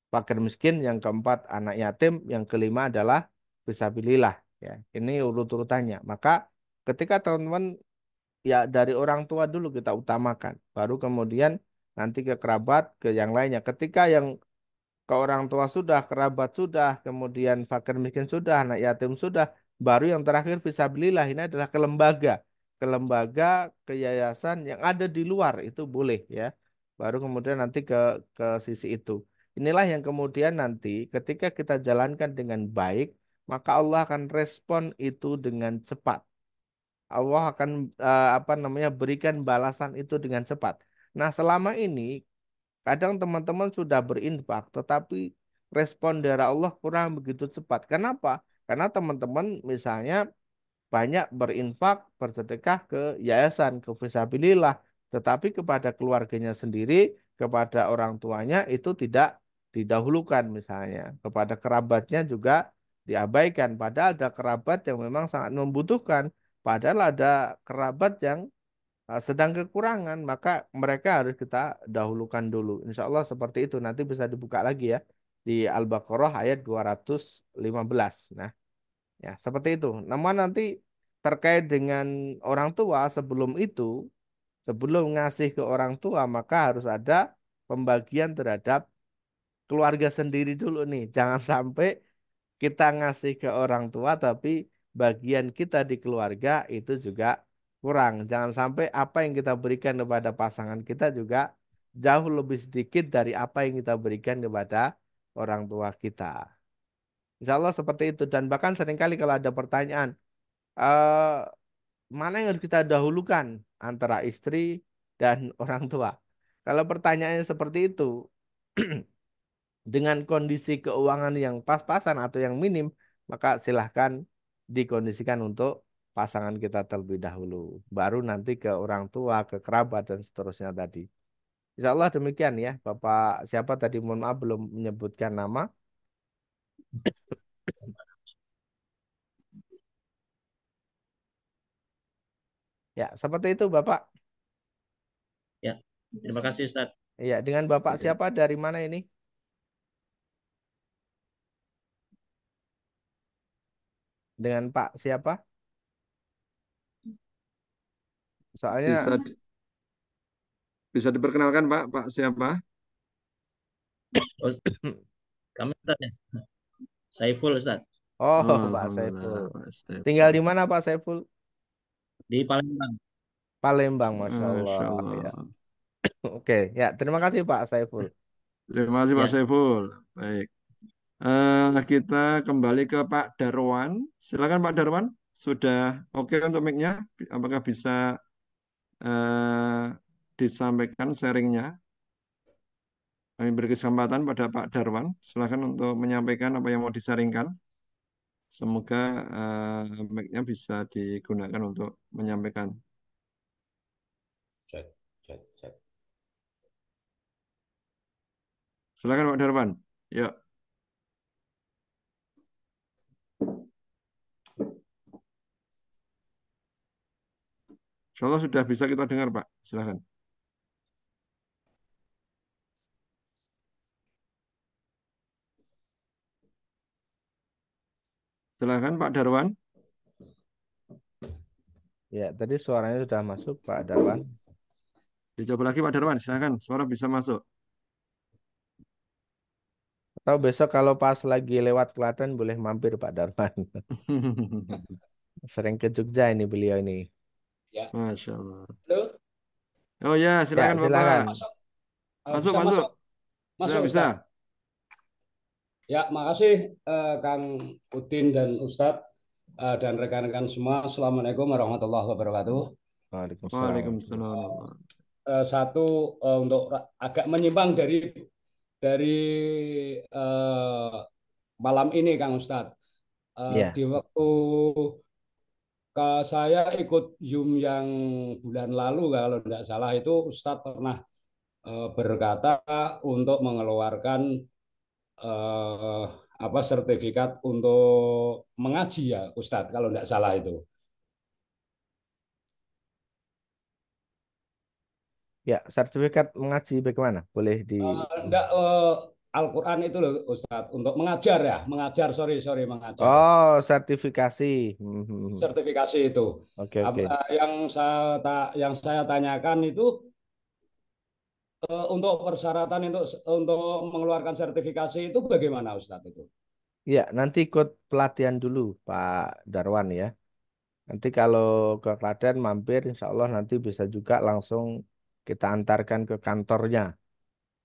fakir miskin, yang keempat anak yatim, yang kelima adalah fisabilillah ya. Ini urut-urutannya. Maka ketika teman-teman ya dari orang tua dulu kita utamakan, baru kemudian nanti ke kerabat, ke yang lainnya. Ketika yang ke orang tua sudah, kerabat sudah, kemudian fakir miskin sudah, anak yatim sudah, baru yang terakhir fisabilillah ini adalah ke lembaga, ke yayasan yang ada di luar itu boleh ya. Baru kemudian nanti ke sisi itu. Inilah yang kemudian nanti ketika kita jalankan dengan baik, maka Allah akan respon itu dengan cepat. Allah akan apa namanya berikan balasan itu dengan cepat. Nah, selama ini kadang teman-teman sudah berinfak, tetapi respon dari Allah kurang begitu cepat. Kenapa? Karena teman-teman misalnya banyak berinfak, bersedekah ke yayasan, ke fisabilillah, tetapi kepada keluarganya sendiri, kepada orang tuanya itu tidak didahulukan misalnya. Kepada kerabatnya juga diabaikan. Padahal ada kerabat yang memang sangat membutuhkan. Padahal ada kerabat yang sedang kekurangan, maka mereka harus kita dahulukan dulu. Insya Allah seperti itu. Nanti bisa dibuka lagi ya di Al-Baqarah ayat 215. Nah, ya seperti itu. Namun nanti terkait dengan orang tua sebelum itu, sebelum ngasih ke orang tua, maka harus ada pembagian terhadap keluarga sendiri dulu nih. Jangan sampai kita ngasih ke orang tua tapi bagian kita di keluarga itu juga kurang. Jangan sampai apa yang kita berikan kepada pasangan kita juga jauh lebih sedikit dari apa yang kita berikan kepada orang tua kita. Insya Allah seperti itu. Dan bahkan seringkali kalau ada pertanyaan, eh, mana yang harus kita dahulukan antara istri dan orang tua? Kalau pertanyaannya seperti itu, dengan kondisi keuangan yang pas-pasan atau yang minim, maka silahkan dikondisikan untuk pasangan kita terlebih dahulu. Baru nanti ke orang tua, ke kerabat, dan seterusnya tadi. Insya Allah demikian ya. Bapak siapa tadi, mohon maaf belum menyebutkan nama. Ya, seperti itu Bapak. Ya, terima kasih Ustaz. Ya, dengan Bapak Oke. siapa dari mana ini? Dengan Pak siapa? Bisa Soalnya, bisa diperkenalkan Pak, Pak siapa? Oh, kami Ustaz ya. Saiful Ustaz oh Oh, Pak alhamdulillah Saiful. Pak Tinggal Saiful. di mana Pak Saiful? di Palembang. Palembang, Masya Masya Allah. Allah. Ya. Oke, ya terima kasih Pak Saiful. Terima kasih Pak Ya, Saiful. Baik. Kita kembali ke Pak Darwan. Silakan Pak Darwan. Sudah oke untuk mic-nya? Apakah bisa eh, disampaikan sharingnya? Kami beri kesempatan pada Pak Darwan. Silakan untuk menyampaikan apa yang mau disaringkan. Semoga mic-nya bisa digunakan untuk menyampaikan. Cek, cek, cek. Silakan Pak Darwan. Yuk. Insya Allah sudah bisa kita dengar Pak. Silakan. Silakan Pak Darwan. Ya, tadi suaranya sudah masuk Pak Darwan. Dicoba lagi Pak Darwan. Silakan. Suara bisa masuk. Atau besok kalau pas lagi lewat Klaten boleh mampir Pak Darwan. Sering ke Jogja ini beliau ini. Ya. Masya Allah. Halo, Oh ya, Ya, silakan Bapak. silakan. masuk. Masuk, Bisa masuk. masuk. Bisa, Masuk, bisa. Ustaz. Ya, makasih Kang Udin dan Ustadz dan rekan-rekan semua. Assalamualaikum warahmatullahi wabarakatuh. Waalaikumsalam. Waalaikumsalam. Satu untuk agak menyimpang dari malam ini, Kang Ustadz. Ya, Di waktu saya ikut Zoom yang bulan lalu, kalau tidak salah itu Ustadz pernah berkata untuk mengeluarkan eh, apa sertifikat untuk mengaji ya Ustadz kalau tidak salah itu. ya, sertifikat mengaji bagaimana? Boleh di Enggak Al-Quran itu loh Ustadz untuk mengajar ya mengajar sorry mengajar Oh, sertifikasi. Hmm. sertifikasi itu. Oke, oke. Yang saya tanyakan itu untuk persyaratan untuk mengeluarkan sertifikasi itu bagaimana Ustadz itu? Ya, nanti ikut pelatihan dulu Pak Darwan ya. Nanti kalau ke Klaten mampir, insya Allah nanti bisa juga langsung kita antarkan ke kantornya.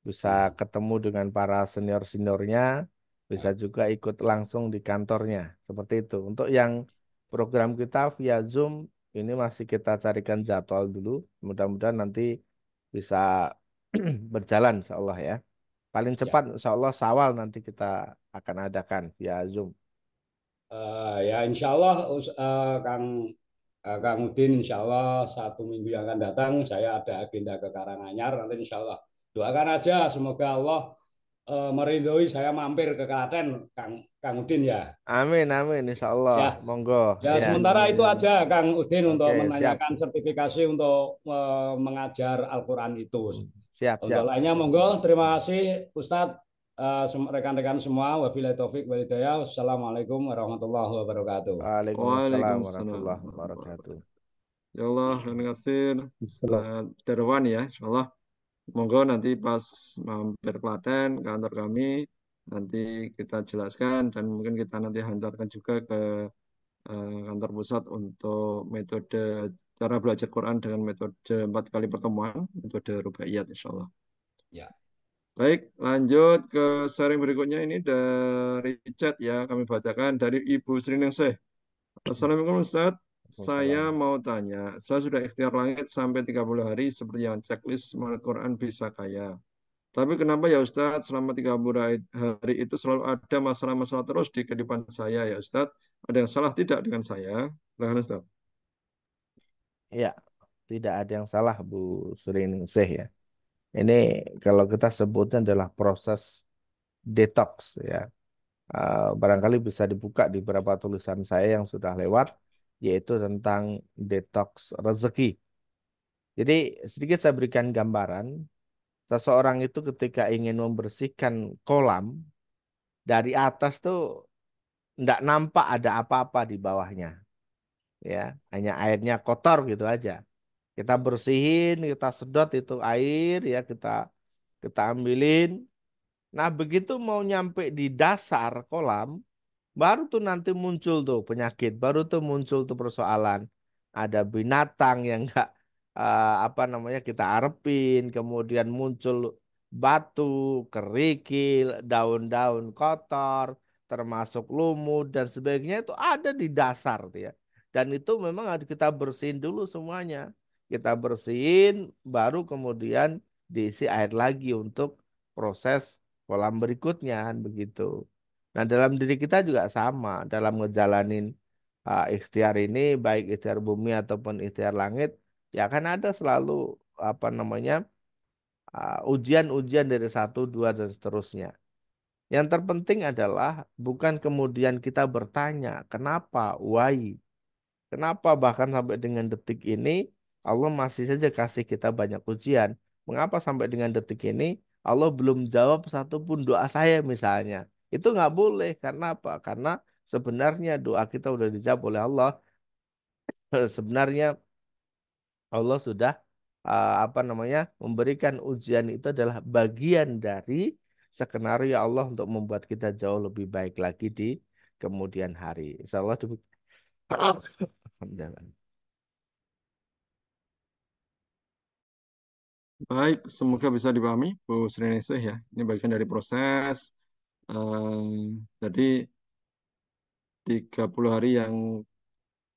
Bisa Hmm. ketemu dengan para senior-seniornya, bisa Ya. juga ikut langsung di kantornya. Seperti itu. Untuk yang program kita via Zoom, ini masih kita carikan jadwal dulu. Mudah-mudahan nanti bisa berjalan insya Allah ya. Paling Ya. cepat insya Allah Syawal nanti kita akan adakan via Zoom. Ya insya Allah Kang Udin insya Allah 1 minggu yang akan datang saya ada agenda ke Karanganyar nanti insya Allah doakan aja semoga Allah meridhoi saya mampir ke Klaten Kang Udin ya. Amin, amin, insya Allah. Ya, Monggo, ya ya. sementara itu aja Kang Udin untuk Oke, siap. menanyakan sertifikasi untuk mengajar Al-Quran itu. Siap, Untuk siap. lainnya monggo terima kasih Ustadz rekan-rekan semua wabillahi taufik walhidayah. Wassalamualaikum warahmatullahi wabarakatuh. Waalaikumsalam Waalaikumsalam. warahmatullahi wabarakatuh. Ya Allah, terima kasih Ustaz Darwan ya. Insya Allah, monggo nanti pas mampir Klaten, kantor kami, nanti kita jelaskan dan mungkin kita nanti hantarkan juga ke kantor pusat untuk metode cara belajar Quran dengan metode 4 kali pertemuan, metode Rubaiyat insya Allah. Ya. Baik, lanjut ke sharing berikutnya ini dari chat ya, kami bacakan dari Ibu Sriningsih. Assalamualaikum Ustaz, saya Waalaikumsalam. mau tanya, saya sudah ikhtiar langit sampai 30 hari seperti yang checklist menurut Quran bisa kaya. Tapi kenapa ya Ustadz selama 30 hari itu selalu ada masalah-masalah terus di kehidupan saya ya Ustadz? Ada yang salah tidak dengan saya? Silahkan Ustadz. Ya, tidak ada yang salah Bu Suriningsih ya. Ini kalau kita sebutnya adalah proses detox ya. Barangkali bisa dibuka di beberapa tulisan saya yang sudah lewat, yaitu tentang detox rezeki. Jadi sedikit saya berikan gambaran, seseorang itu ketika ingin membersihkan kolam, dari atas tuh nggak nampak ada apa-apa di bawahnya. Ya, hanya airnya kotor gitu aja. Kita bersihin, kita sedot itu air ya, kita ambilin. Nah, begitu mau nyampe di dasar kolam, baru tuh nanti muncul tuh penyakit, baru tuh muncul tuh persoalan. Ada binatang yang apa namanya kita arepin, kemudian muncul batu, kerikil, daun-daun kotor, termasuk lumut dan sebagainya itu ada di dasar tuh ya. Dan itu memang harus kita bersihin dulu semuanya. Kita bersihin, baru kemudian diisi air lagi untuk proses kolam berikutnya kan begitu. Nah, dalam diri kita juga sama dalam ngejalanin ikhtiar ini, baik ikhtiar bumi ataupun ikhtiar langit, ya kan ada selalu apa namanya ujian-ujian dari satu, dua dan seterusnya. Yang terpenting adalah bukan kemudian kita bertanya kenapa, why, kenapa bahkan sampai dengan detik ini Allah masih saja kasih kita banyak ujian. Mengapa sampai dengan detik ini Allah belum jawab satupun doa saya misalnya. Itu nggak boleh. Karena apa? Karena sebenarnya doa kita udah dijawab oleh Allah. Sebenarnya Allah sudah apa namanya memberikan ujian itu adalah bagian dari skenario Allah untuk membuat kita jauh lebih baik lagi di kemudian hari. Insya Allah demikian. Alhamdulillah. Baik, semoga bisa dipahami Bu Sriningsih ya. Ini bagian dari proses. Jadi 30 hari yang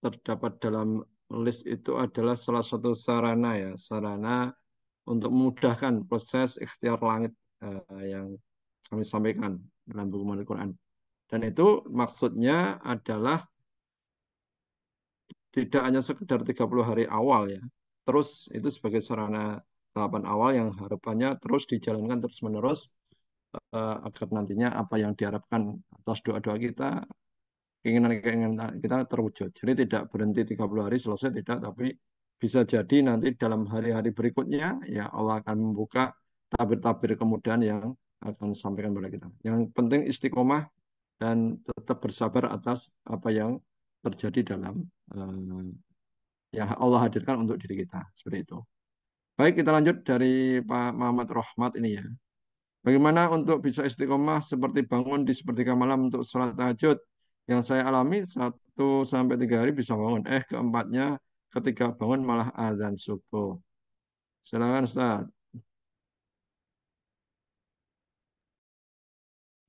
terdapat dalam list itu adalah salah satu sarana ya, sarana untuk memudahkan proses ikhtiar langit yang kami sampaikan dalam buku Al-Quran. Dan itu maksudnya adalah tidak hanya sekedar 30 hari awal ya. Terus itu sebagai sarana tahapan awal yang harapannya terus dijalankan terus-menerus agar nantinya apa yang diharapkan atas doa-doa kita, keinginan-keinginan kita terwujud. Jadi tidak berhenti 30 hari selesai, tidak, tapi bisa jadi nanti dalam hari-hari berikutnya ya Allah akan membuka tabir-tabir kemudahan yang akan disampaikan kepada kita. Yang penting istiqomah dan tetap bersabar atas apa yang terjadi dalam yang Allah hadirkan untuk diri kita. Seperti itu. Baik, kita lanjut dari Pak Muhammad Rahmat ini ya. Bagaimana untuk bisa istiqomah seperti bangun di sepertiga malam untuk sholat tahajud? Yang saya alami 1 sampai 3 hari bisa bangun. Keempatnya ketika bangun malah azan subuh. Silakan Ustaz.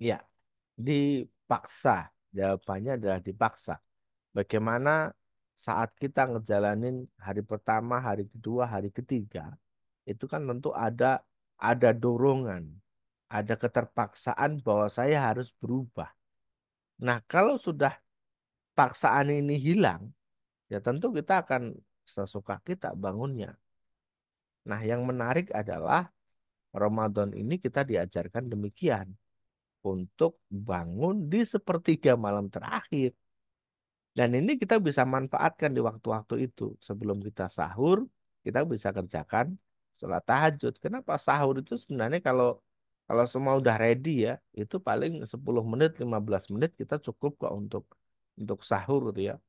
Ya, dipaksa. Jawabannya adalah dipaksa. Bagaimana saat kita ngejalanin hari pertama, hari kedua, hari ketiga, itu kan tentu ada dorongan, ada keterpaksaan bahwa saya harus berubah. Nah, kalau sudah paksaan ini hilang, ya tentu kita akan sesuka kita bangunnya. Nah, yang menarik adalah Ramadan ini kita diajarkan demikian untuk bangun di sepertiga malam terakhir. Dan ini kita bisa manfaatkan di waktu-waktu itu. Sebelum kita sahur, kita bisa kerjakan sholat tahajud. Kenapa sahur itu sebenarnya kalau kalau semua udah ready ya, itu paling 10 menit, 15 menit kita cukup kok untuk sahur gitu ya.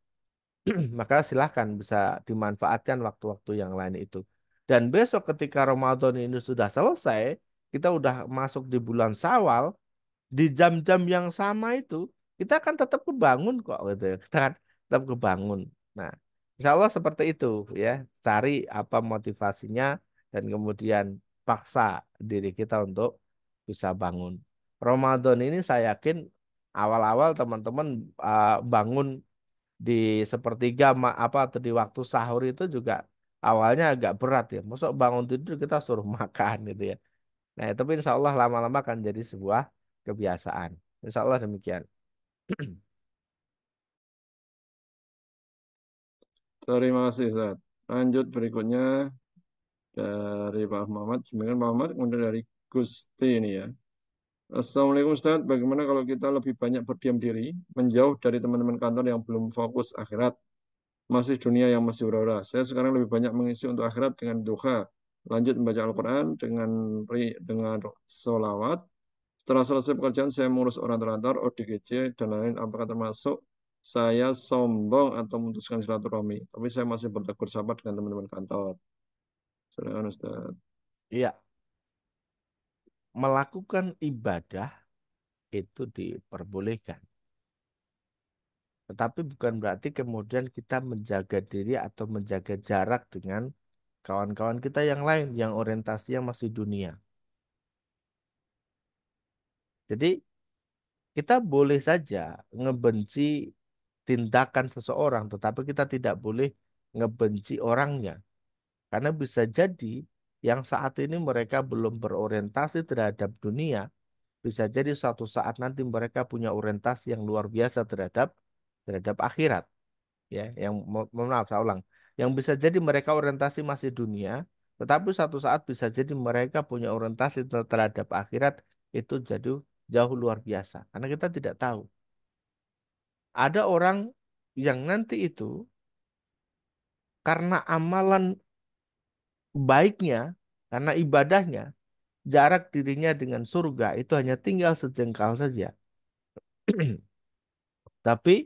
Maka silahkan bisa dimanfaatkan waktu-waktu yang lain itu. Dan besok ketika Ramadan ini sudah selesai, kita udah masuk di bulan Syawal, di jam-jam yang sama itu kita akan tetap kebangun kok gitu ya. Kita kan tetap kebangun. Nah, insya Allah seperti itu ya. Cari apa motivasinya dan kemudian paksa diri kita untuk bisa bangun. Ramadan ini saya yakin awal-awal teman-teman bangun di sepertiga apa atau di waktu sahur itu juga awalnya agak berat ya. Masuk bangun tidur kita suruh makan gitu ya. Nah, tapi insya Allah lama-lama akan jadi sebuah kebiasaan. Insya Allah demikian. Terima kasih Ustaz. Lanjut berikutnya dari Pak Muhammad. Demikian Pak Muhammad, kemudian dari Gusti ini ya. Assalamualaikum Ustaz, bagaimana kalau kita lebih banyak berdiam diri, menjauh dari teman-teman kantor yang belum fokus akhirat, masih dunia yang masih hura-hura. Saya sekarang lebih banyak mengisi untuk akhirat dengan duha, lanjut membaca Al-Quran dengan sholawat. Setelah selesai pekerjaan, saya mengurus orang terlantar, ODGJ, dan lain-lain. Apakah termasuk saya sombong atau memutuskan silaturahmi? Tapi saya masih bertegur sapa dengan teman-teman kantor. Silakan Ustaz. Iya, melakukan ibadah itu diperbolehkan. Tetapi bukan berarti kemudian kita menjaga diri atau menjaga jarak dengan kawan-kawan kita yang lain yang orientasinya masih dunia. Jadi kita boleh saja ngebenci tindakan seseorang, tetapi kita tidak boleh ngebenci orangnya. Karena bisa jadi yang saat ini mereka belum berorientasi terhadap dunia, bisa jadi suatu saat nanti mereka punya orientasi yang luar biasa terhadap terhadap akhirat. Ya, yang mohon maaf saya ulang. Yang bisa jadi mereka orientasi masih dunia, tetapi suatu saat bisa jadi mereka punya orientasi terhadap akhirat itu jadi jauh luar biasa. Karena kita tidak tahu. Ada orang yang nanti itu karena amalan baiknya, karena ibadahnya, jarak dirinya dengan surga itu hanya tinggal sejengkal saja. Tapi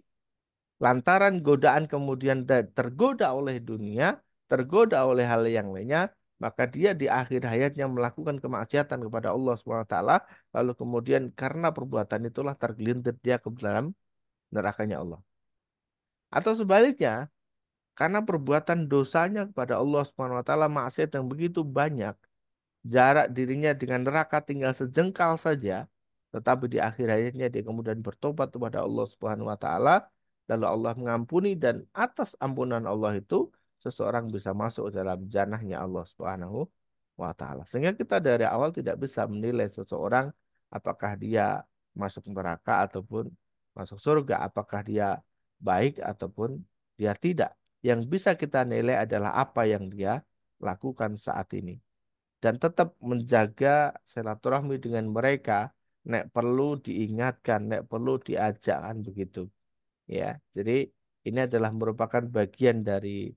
lantaran godaan kemudian tergoda oleh dunia, tergoda oleh hal yang lainnya, maka dia di akhir hayatnya melakukan kemaksiatan kepada Allah SWT, lalu kemudian karena perbuatan itulah tergelintir dia ke dalam nerakanya Allah. Atau sebaliknya, karena perbuatan dosanya kepada Allah SWT, maksiat yang begitu banyak, jarak dirinya dengan neraka tinggal sejengkal saja, tetapi di akhir hayatnya dia kemudian bertobat kepada Allah Subhanahu wa taala, lalu Allah mengampuni dan atas ampunan Allah itu seseorang bisa masuk dalam jannahnya Allah Subhanahu wa taala. Sehingga kita dari awal tidak bisa menilai seseorang apakah dia masuk neraka ataupun masuk surga, apakah dia baik ataupun dia tidak. Yang bisa kita nilai adalah apa yang dia lakukan saat ini dan tetap menjaga silaturahmi dengan mereka, nek perlu diingatkan, nek perlu diajakkan begitu, ya. Jadi ini adalah merupakan bagian dari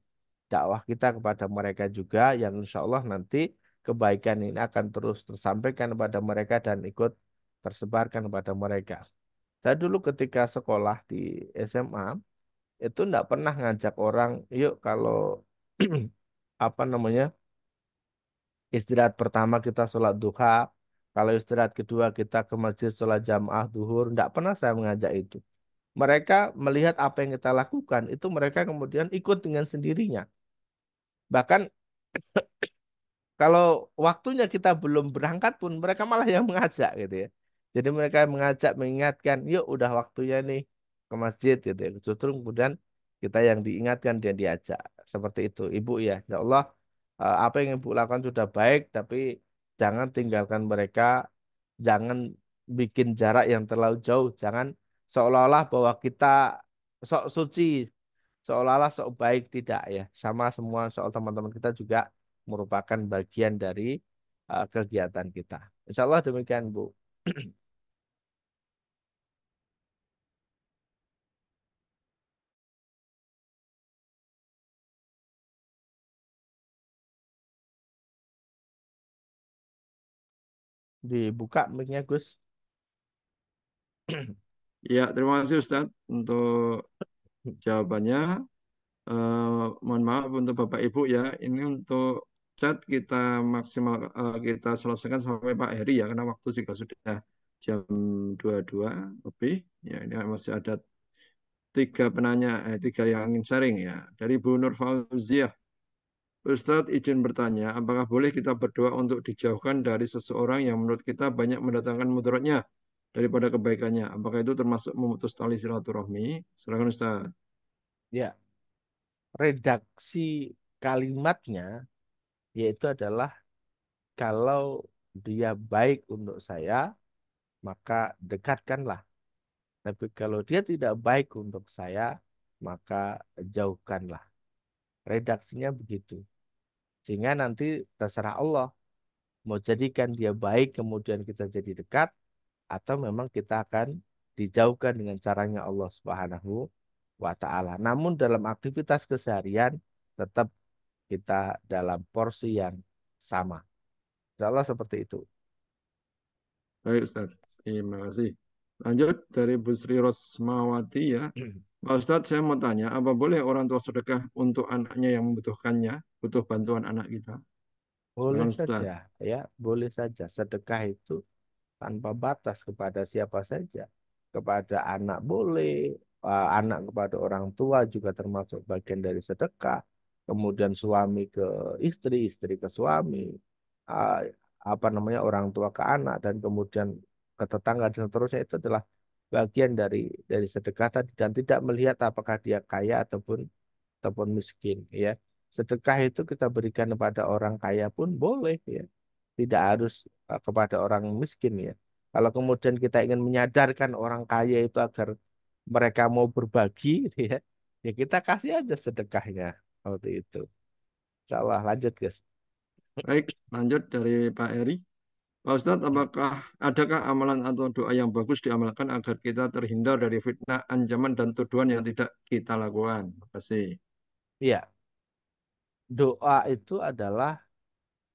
dakwah kita kepada mereka juga, yang insya Allah nanti kebaikan ini akan terus tersampaikan kepada mereka dan ikut tersebarkan kepada mereka. Saya dulu ketika sekolah di SMA itu enggak pernah ngajak orang, yuk kalau apa namanya, istirahat pertama kita sholat duha. Kalau istirahat kedua kita ke masjid sholat jamaah duhur. Tidak pernah saya mengajak itu. Mereka melihat apa yang kita lakukan, itu mereka kemudian ikut dengan sendirinya. Bahkan kalau waktunya kita belum berangkat pun mereka malah yang mengajak gitu ya. Jadi mereka mengajak, mengingatkan, yuk udah waktunya nih ke masjid gitu ya. Justru kemudian kita yang diingatkan dan diajak. Seperti itu. Ibu ya, ya Allah, apa yang ibu lakukan sudah baik, tapi jangan tinggalkan mereka, jangan bikin jarak yang terlalu jauh, jangan seolah-olah bahwa kita sok suci, seolah-olah sok baik, tidak ya. Sama semua soal teman-teman kita juga merupakan bagian dari kegiatan kita. Insya Allah demikian, Bu. Dibuka mic-nya, Gus. Ya, terima kasih Ustadz untuk jawabannya. Mohon maaf untuk Bapak Ibu ya. Ini untuk chat kita maksimal kita selesaikan sampai Pak Heri ya, karena waktu juga sudah jam 22 lebih. Ya, ini masih ada tiga yang ingin sharing ya. Dari Bu Nur Fauziah. Ustadz izin bertanya, apakah boleh kita berdoa untuk dijauhkan dari seseorang yang menurut kita banyak mendatangkan mudaratnya daripada kebaikannya? Apakah itu termasuk memutus tali silaturahmi? Silakan Ustadz. Ya, redaksi kalimatnya yaitu adalah kalau dia baik untuk saya, maka dekatkanlah. Tapi kalau dia tidak baik untuk saya, maka jauhkanlah. Redaksinya begitu. Sehingga nanti terserah Allah mau jadikan dia baik kemudian kita jadi dekat, atau memang kita akan dijauhkan dengan caranya Allah Subhanahu wa taala. Namun dalam aktivitas keseharian tetap kita dalam porsi yang sama. Insya Allah seperti itu. Baik Ustaz, terima kasih. Lanjut dari Bu Sri Rosmawati ya. Pak Ustadz, saya mau tanya, apa boleh orang tua sedekah untuk anaknya yang membutuhkannya, butuh bantuan anak kita? Boleh Silakan saja, Ustadz. ya, boleh saja. Sedekah itu tanpa batas kepada siapa saja. Kepada anak boleh, anak kepada orang tua juga termasuk bagian dari sedekah. kemudian suami ke istri, istri ke suami, ah, apa namanya orang tua ke anak, dan kemudian ke tetangga dan seterusnya, itu adalah bagian dari sedekah tadi, dan tidak melihat apakah dia kaya ataupun miskin, ya. Sedekah itu kita berikan kepada orang kaya pun boleh, ya, tidak harus kepada orang miskin, ya. Kalau kemudian kita ingin menyadarkan orang kaya itu agar mereka mau berbagi, gitu ya, ya kita kasih aja sedekahnya waktu itu. Insya Allah, lanjut guys. Baik, lanjut dari Pak Eri. Pak Ustadz, adakah amalan atau doa yang bagus diamalkan agar kita terhindar dari fitnah, ancaman, dan tuduhan yang tidak kita lakukan? Terima kasih. Iya, doa itu adalah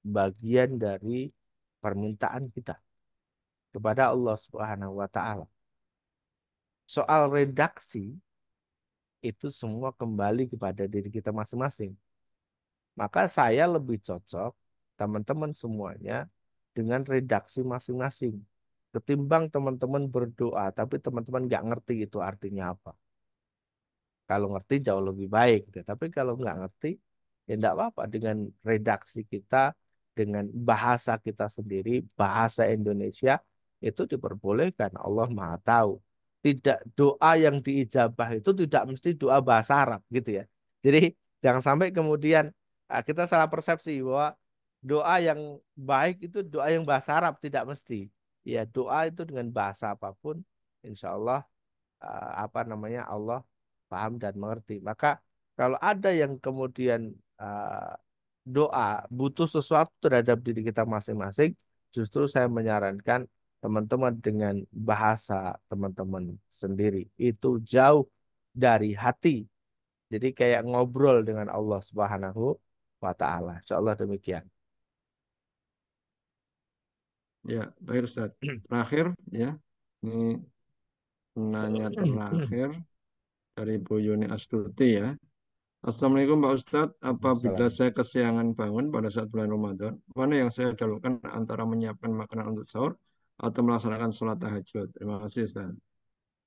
bagian dari permintaan kita kepada Allah Subhanahu wa taala. Soal redaksi itu semua kembali kepada diri kita masing-masing. Maka saya lebih cocok teman-teman semuanya dengan redaksi masing-masing. Ketimbang teman-teman berdoa, tapi teman-teman nggak ngerti itu artinya apa. Kalau ngerti jauh lebih baik, gitu. Tapi kalau nggak ngerti, ya nggak apa-apa. Dengan redaksi kita, dengan bahasa kita sendiri, bahasa Indonesia, itu diperbolehkan. Allah Maha tahu. Tidak, doa yang diijabah itu tidak mesti doa bahasa Arab, gitu ya. Jadi jangan sampai kemudian kita salah persepsi bahwa doa yang baik itu doa yang bahasa Arab, tidak mesti. Ya, doa itu dengan bahasa apapun, insya Allah apa namanya, Allah paham dan mengerti. Maka kalau ada yang kemudian doa butuh sesuatu terhadap diri kita masing-masing, justru saya menyarankan teman-teman dengan bahasa teman-teman sendiri. Itu jauh dari hati. Jadi kayak ngobrol dengan Allah Subhanahu wa taala. Insyaallah demikian. Ya, baik Ustaz. Terakhir ya, ini nanya terakhir dari Bu Yuni Astuti ya. Assalamualaikum Pak Ustadz, apabila Salam. saya kesiangan bangun pada saat bulan Ramadan, mana yang saya dahulukan antara menyiapkan makanan untuk sahur atau melaksanakan sholat tahajud? Terima kasih Ustaz.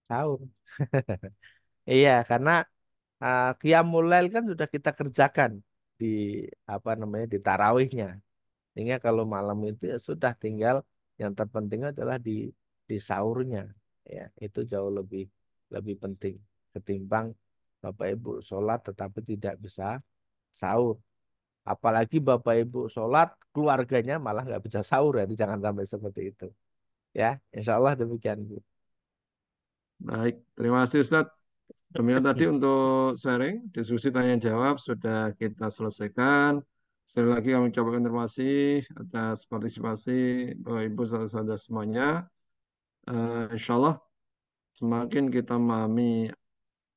Sahur. Iya, karena Qiyamul Lail kan sudah kita kerjakan di apa namanya, di tarawihnya. Sehingga kalau malam itu ya sudah, tinggal yang terpenting adalah di sahurnya. Ya, itu jauh lebih lebih penting ketimbang Bapak Ibu sholat tetapi tidak bisa sahur. Apalagi Bapak Ibu sholat, keluarganya malah nggak bisa sahur, ya. Itu jangan sampai seperti itu. Ya, insya Allah demikian, Bu. Baik, terima kasih Ustadz. Demikian tadi untuk sharing, diskusi tanya jawab sudah kita selesaikan. Sekali lagi kami ucapkan terima kasih atas partisipasi Bapak Ibu saudara semuanya. Insya Allah semakin kita memahami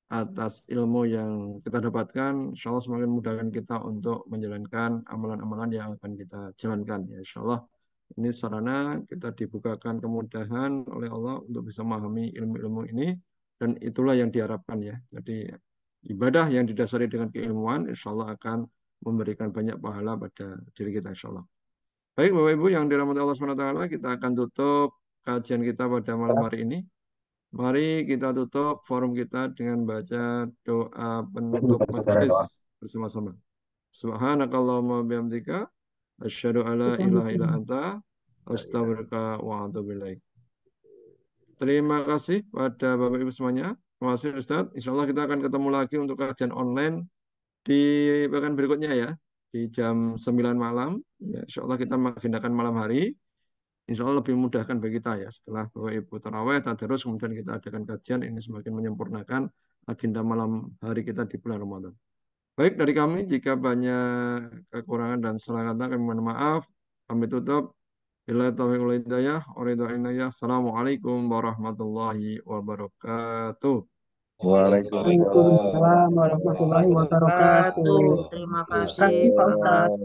atas ilmu yang kita dapatkan, insya Allah semakin mudahkan kita untuk menjalankan amalan-amalan yang akan kita jalankan. Ya, insya Allah ini sarana kita dibukakan kemudahan oleh Allah untuk bisa memahami ilmu-ilmu ini, dan itulah yang diharapkan ya. Jadi ibadah yang didasari dengan keilmuan, insya Allah akan memberikan banyak pahala pada diri kita, insya Allah. Baik Bapak Ibu yang dirahmati Allah SWT, kita akan tutup kajian kita pada malam hari ini. Mari kita tutup forum kita dengan baca doa penutup majelis bersama-sama. Subhanakallahumma bihamdika asyhadu alla ilaha illa anta astaghfiruka wa atubu ilaik. Terima kasih pada Bapak Ibu semuanya. Terima kasih Ustaz. Insya Allah kita akan ketemu lagi untuk kajian online di pekan berikutnya ya, di jam 9 malam. Ya, insya Allah kita mengagendakan malam hari. Insya Allah lebih memudahkan bagi kita ya. Setelah Bapak Ibu taraweh, tadarus, kemudian kita adakan kajian, ini semakin menyempurnakan agenda malam hari kita di bulan Ramadan. Baik, dari kami, jika banyak kekurangan dan salah kata, kami mohon maaf. Kami tutup. Bila taufiq wal hidayah, Assalamualaikum warahmatullahi wabarakatuh. Waalaikumsalam warahmatullahi wabarakatuh. Terima Terima kasih kasih Pak Pak Ustadz.